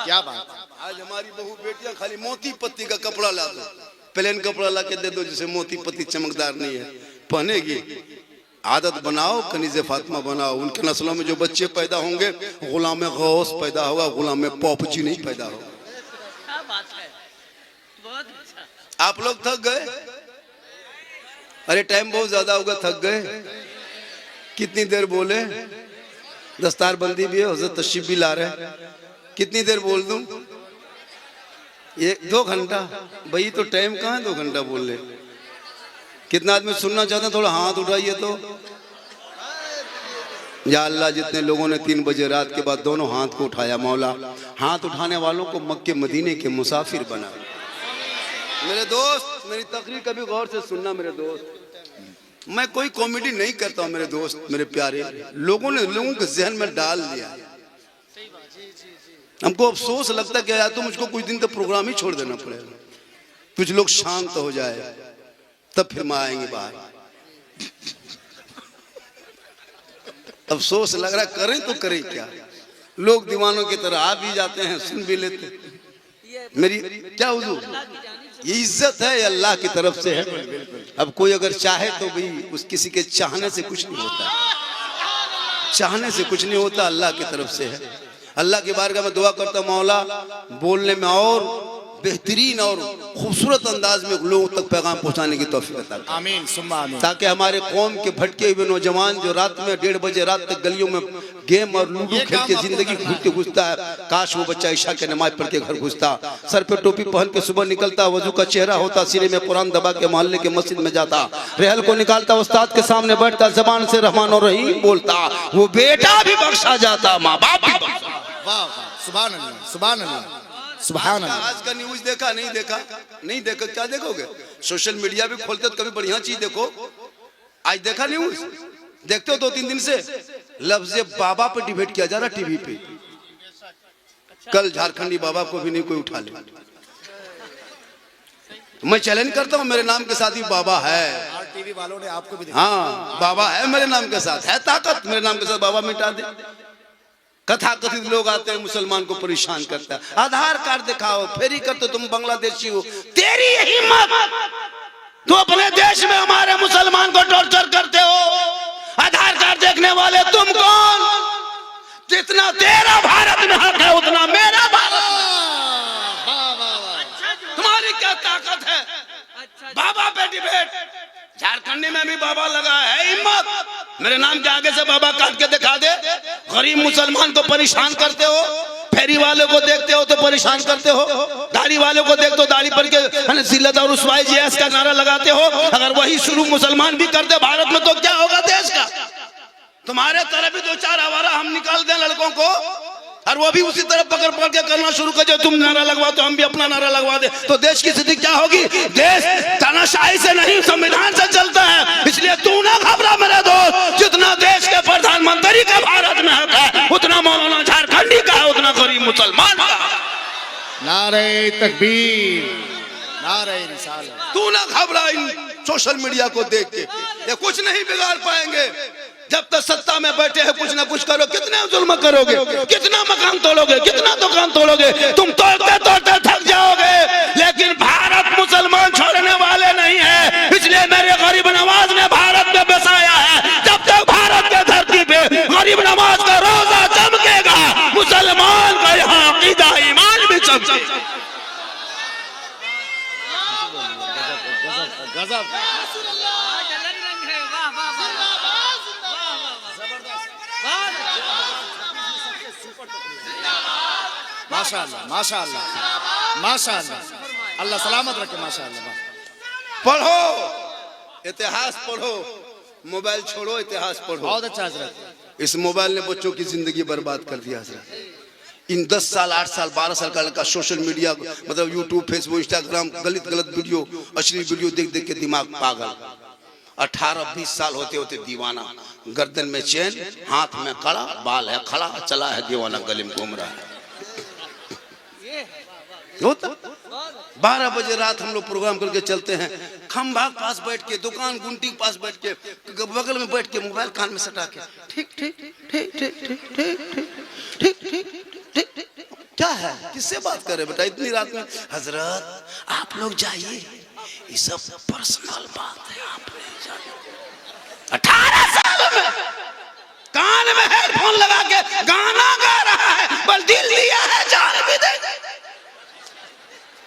Speaker 3: क्या बात।
Speaker 1: आज हमारी बहू बेटियां खाली मोती पत्ती का कपड़ा ला दो, प्लेन कपड़ा ला के दे दो जिसे मोती पति चमकदार नहीं है, पहनेगी। आदत बनाओ, कनीज़े फातिमा बनाओ। उनके नस्लों में जो बच्चे पैदा होंगे, गुलाम गौस पैदा होगा, गुलाम पॉपजी नहीं पैदा होगा।
Speaker 2: क्या बात है, बहुत अच्छा।
Speaker 1: आप लोग थक गए? अरे टाइम बहुत ज्यादा होगा, थक गए? कितनी देर बोले? दस्तार बंदी भी है, हज़रत तशरीफ भी ला रहे हैं। कितनी देर बोल दूं? 1-2 घंटा? भाई तो टाइम कहाँ है 2 घंटा बोलने? कितना आदमी सुनना चाहते हैं? थोड़ा हाथ उठाइए तो। या अल्लाह, जितने लोगों ने 3 बजे रात के बाद दोनों हाथ को उठाया, मौला हाथ उठाने वालों को मक्के मदीने के मुसाफिर बना। मेरे दोस्त, मेरी तकरीर कभी गौर से सुनना मेरे दोस्त। मैं कोई कॉमेडी नहीं करता हूँ मेरे दोस्त, मेरे प्यारे। लोगों ने लोगों के जहन में डाल दिया। हमको अफसोस लगता है कि यार तो मुझको कुछ दिन तो प्रोग्राम ही छोड़ देना पड़ेगा, कुछ लोग शांत हो जाए, तब फिर मैं आएंगे बाहर। अफसोस लग रहा, करें तो करें क्या? लोग दीवानों की तरह आ भी जाते हैं, सुन भी लेते। मेरी क्या हुजूर, ये इज्जत है, ये अल्लाह की तरफ से है। अब कोई अगर चाहे तो भाई, उस किसी के चाहने से कुछ नहीं होता, चाहने से कुछ नहीं होता, अल्लाह की तरफ से है। अल्लाह की बारगाह में दुआ करता हूं, मौला बोलने में और बेहतरीन और खूबसूरत अंदाज में लोगों तक पैगाम पहुंचाने की तौफीक अता कर।
Speaker 4: आमीन सुम्मा आमीन।
Speaker 1: ताकि हमारे कौम के भटके हुए नौजवान जो रात में 1:30 बजे रात तक गलियों में गेम और लूडो खेल के जिंदगी घुसता है, काश वो बच्चा ईशा के नमाज पढ़ के घर घुसता, सर पे टोपी पहन के सुबह निकलता, वजू का चेहरा होता, सीने में कुरान दबा के मोहल्ले के मस्जिद में जाता, रेहल को निकालता, उस्ताद के सामने बैठता, जबान से रहमान और रहीम बोलता, वो बेटा भी बख्शा जाता, माँ बाप भी बख्शा।
Speaker 4: वाह वाह, सुभान अल्लाह, सुभान अल्लाह, सुभान अल्लाह।
Speaker 1: आज का न्यूज देखा? नहीं देखा? नहीं देखा, क्या देखोगे? सोशल मीडिया भी खोलते तो कभी बढ़िया चीज देखो। आज देखा न्यूज? देखते हो 2-3 दिन से लफ्ज बाबा पे डिबेट किया जा रहा टीवी पे। कल झारखंडी बाबा को भी नहीं कोई उठा ले। मैं चैलेंज करता हूं, मेरे नाम के साथ ही बाबा है।
Speaker 4: टीवी वालों ने आपको भी
Speaker 1: हाँ, बाबा है मेरे नाम के साथ, है ताकत मेरे नाम के साथ, बाबा मिटा दे। कथा कथित लोग आते हैं, मुसलमान को परेशान करता है। आधार कार्ड दिखाओ, फेरी कर तो तुम बांग्लादेशी हो, तेरी हिम्मत, तो अपने देश में हमारे मुसलमान को टॉर्चर करते हो। आधार कार्ड देखने वाले तुम कौन? जितना तेरा भारत में हक है उतना मेरा भारत में। तुम्हारी क्या ताकत है? बाबा पे डिबेट। झारखंडी में भी बाबा लगा है, हिम्मत मेरे नाम के आगे से बाबा काट के दिखा दे। गरीब मुसलमान को परेशान करते हो, फेरी वाले को देखते हो तो परेशान करते हो, दाढ़ी वाले को देखते हो, दाढ़ी पर के जिल्लत और रुसवाई जीएस का नारा लगाते हो। अगर वही शुरू मुसलमान भी करते भारत में तो क्या होगा देश का? तुम्हारे तरफ भी 2-4 आवारा हम निकाल दें लड़कों को, और वो भी उसी तरफ पकड़ पकड़ के करना शुरू कर दे। तुम नारा लगवा तो हम भी अपना नारा लगवा दे, तो देश की स्थिति क्या होगी? देश तानाशाही से नहीं, संविधान से चलता है। इसलिए तू ना घबरा मेरे दोस्त, जितना देश के प्रधानमंत्री का भारत में हक है उतना मौलाना झारखंडी का है, उतना गरीब मुसलमान का।
Speaker 4: नारे तकबीर, नारे रिसालत।
Speaker 1: तू ना घबरा इन सोशल मीडिया को देख के, ये कुछ नहीं बिगाड़ पाएंगे। जब तक सत्ता में बैठे हैं कुछ ना कुछ करो। कितने जुल्म करोगे? कितना मकान तोड़ोगे? कितना दुकान तोड़ोगे? तुम तोड़ते तोड़ते थक जाओगे, लेकिन भारत मुसलमान छोड़ने वाले नहीं है। इसलिए मेरे गरीब नवाज ने भारत में बसाया है। जब तक भारत के धरती पे गरीब नवाज का रोजा चमकेगा, मुसलमान का यहाँ अकीदा ईमान भी चमकेगा।
Speaker 4: गजब। माशाअल्लाह, माशाअल्लाह, माशाअल्लाह, अल्लाह सलामत रखे। माशाअल्लाह।
Speaker 1: पढ़ो, इतिहास पढ़ो, मोबाइल छोड़ो, इतिहास पढ़ो।
Speaker 4: बहुत अच्छा हजरत।
Speaker 1: इस मोबाइल ने बच्चों की जिंदगी बर्बाद कर दिया हजरत। इन 10 साल, 8 साल, 12 साल का लड़का सोशल मीडिया मतलब यूट्यूब, फेसबुक, इंस्टाग्राम, गलत वीडियो, अश्लील वीडियो देख देख के दिमाग पागल। 18-20 साल होते होते दीवाना, गर्दन में चेन, हाथ में कड़ा, बाल है खड़ा, चला है दीवाना, गले में घूम रहा है। 12 बजे रात हम लोग प्रोग्राम करके चलते हैं, खंभा पास बैठ के, दुकान गुंटी पास बैठ के, बगल में बैठ के, मोबाइल कान में सटा के, ठीक ठीक ठीक ठीक ठीक ठीक ठीक ठीक। क्या है? किससे बात कर रहे बेटा इतनी रात में? हजरत आप लोग जाइए, ये सब पर्सनल बात है, आप नहीं जानते। 18 साल में कान में हेडफोन लगा के गाना गा रहा है, बल दिल दिया है जान भी दे।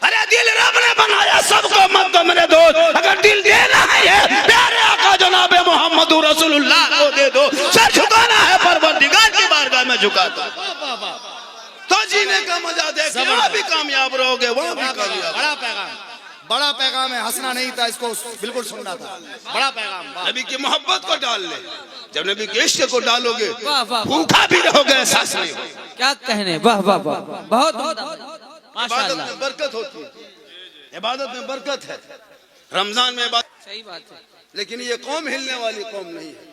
Speaker 1: अरे दिल रब ने बनाया सबको, मत दो मेरे दोस्त। अगर दिल देना है प्यारे आका जनाबे मोहम्मद रसूलुल्लाह को दे दो। सर झुकाना है परवरदिगार की बारगाह में झुका दो, तो जीने का मजा देखिए। वहां भी कामयाब रहोगे, वहां भी कामयाब।
Speaker 4: बड़ा पैगाम है, हंसना नहीं था, इसको बिल्कुल सुनना था। बड़ा पैगाम।
Speaker 1: नबी की मोहब्बत को डाल ले, जब नबी के इश्क को डालोगे
Speaker 2: वाह, वाह,
Speaker 1: भूखा भी रहोगे, एहसास नहीं होगा।
Speaker 2: क्या कहने, वाह वाह वाह, बहुत उम्दा,
Speaker 1: इबादत
Speaker 2: माशाअल्लाह।
Speaker 1: में बरकत होती है, इबादत में बरकत है। रमजान में इबादत,
Speaker 2: सही बात है।
Speaker 1: लेकिन ये कौम हिलने वाली कौम नहीं है।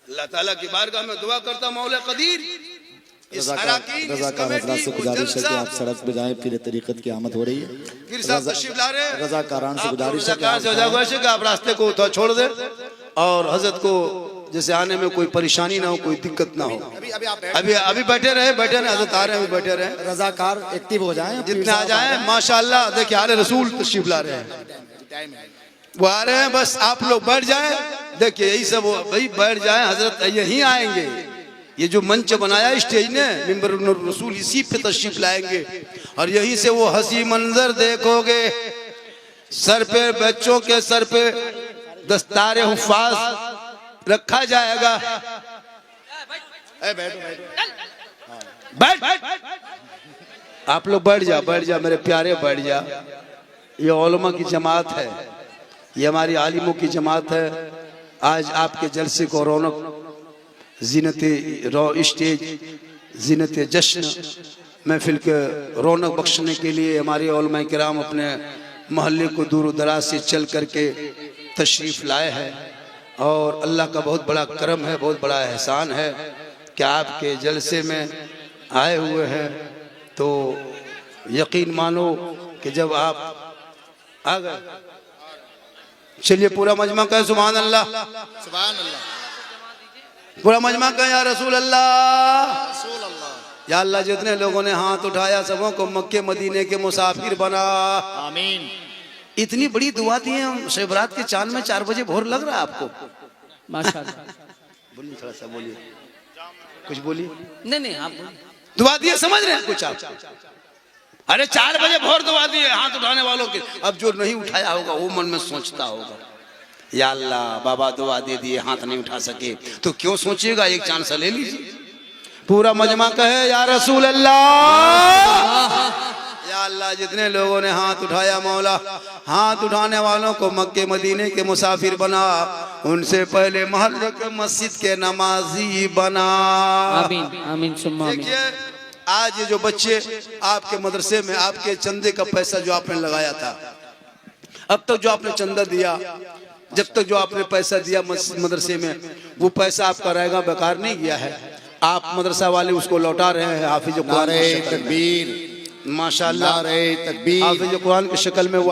Speaker 1: अल्लाह ताला की बारगाह में दुआ करता मौला कदीर, इस अराकीन, इस
Speaker 3: रज़ाकार हज़रात से
Speaker 1: कमेटी,
Speaker 3: गुजारिश है कि
Speaker 1: जलसा,
Speaker 3: आप सड़क पे जाएं, फिर तरीक़त की आमद हो रही है।
Speaker 1: फिर साहब तशरीफ ला रहे हैं।
Speaker 3: रज़ाकारान से
Speaker 1: आप
Speaker 3: गुजारिश है कि
Speaker 1: रज़ाकार
Speaker 3: आप
Speaker 1: से गुजारिश है कि आप रास्ते को थोड़ा छोड़ दे, और हजरत को जैसे आने में कोई परेशानी ना हो, कोई दिक्कत ना हो। अभी बैठे रहे, हजरत आ रहे हैं, अभी बैठे रहे।
Speaker 3: रज़ाकार एक्टिव हो जाएं,
Speaker 1: जितने आ जाए माशाअल्लाह। देखिए आले रसूल तशरीफ ला रहे हैं, वो आ रहे हैं, बस आप लोग बैठ जाएं। देखिए यही सब भाई, बैठ जाएं, हजरत यहीं आएंगे। ये जो मंच बनाया स्टेज ने, मिंबर रसूल, इसी पे तशरीफ लाएंगे, और यहीं से वो हंसी मंजर देखोगे। सर पे, बच्चों के सर पे दस्तारे हुफ्फाज रखा जाएगा। बैठ, आप लोग बैठ जा मेरे प्यारे, बैठ जा। ये उलमा की जमात है, ये हमारी आलिमों की जमात है। आज आपके जलसे को रौनक, स्टेज, जीनत जश्न, महफिल के रौनक बख्शने के लिए हमारे उलमा किराम अपने मोहल्ले को दूर दराज से चल करके तशरीफ़ लाए हैं। और अल्लाह का बहुत बड़ा करम है, बहुत बड़ा एहसान है कि आपके जलसे में आए हुए हैं। तो यकीन मानो कि जब आप आ गए, चलिए पूरा मजमा कहे सुभान अल्लाह,
Speaker 4: सुभान अल्लाह,
Speaker 1: पूरा मजमा कहे या रसूल अल्लाह। या अल्लाह, जितने लोगों ने हाथ उठाया सबों को मक्के मदीने के मुसाफिर बना।
Speaker 4: आमीन।
Speaker 1: इतनी बड़ी दुआ दी है, शिवरात के चांद में 4 बजे भोर लग रहा है आपको?
Speaker 2: माशाअल्लाह।
Speaker 1: बोलिए, थोड़ा सा बोलिए, कुछ बोलिए।
Speaker 2: नहीं आप बोलिए।
Speaker 1: दुआ दिए, समझ रहे हैं कुछ आप? अरे 4 बजे भोर दुआ दिए हाथ उठाने वालों के। अब जो नहीं उठाया होगा वो मन में सोचता होगा, या अल्लाह बाबा दुआ दे दिए, हाथ नहीं उठा सके, तो क्यों सोचिएगा, एक चांस ले लीजिए। पूरा मजमा कहे या रसूल अल्लाह। या अल्लाह, जितने लोगों ने हाथ उठाया मौला, हाथ उठाने वालों को मक्के मदीने के मुसाफिर बना, उनसे पहले मोहल्ले के मस्जिद के नमाजी बना।
Speaker 2: आमीन आमीन सुम्मा आमीन।
Speaker 1: देखिए आज ये जो बच्चे आपके मदरसे में, आपके चंदे का पैसा जो आपने लगाया था, अब तक जो आपने चंदा दिया, जब तक जो आपने पैसा दिया मदरसे में, वो पैसा आपका रहेगा, बेकार नहीं गया है। आप मदरसा वाले उसको लौटा रहे हैं। हाफिज कुरान
Speaker 4: नारे तकबीर,
Speaker 1: माशाअल्लाह,
Speaker 4: नारे तकबीर।
Speaker 1: हाफिज कुरान की शक्ल में वो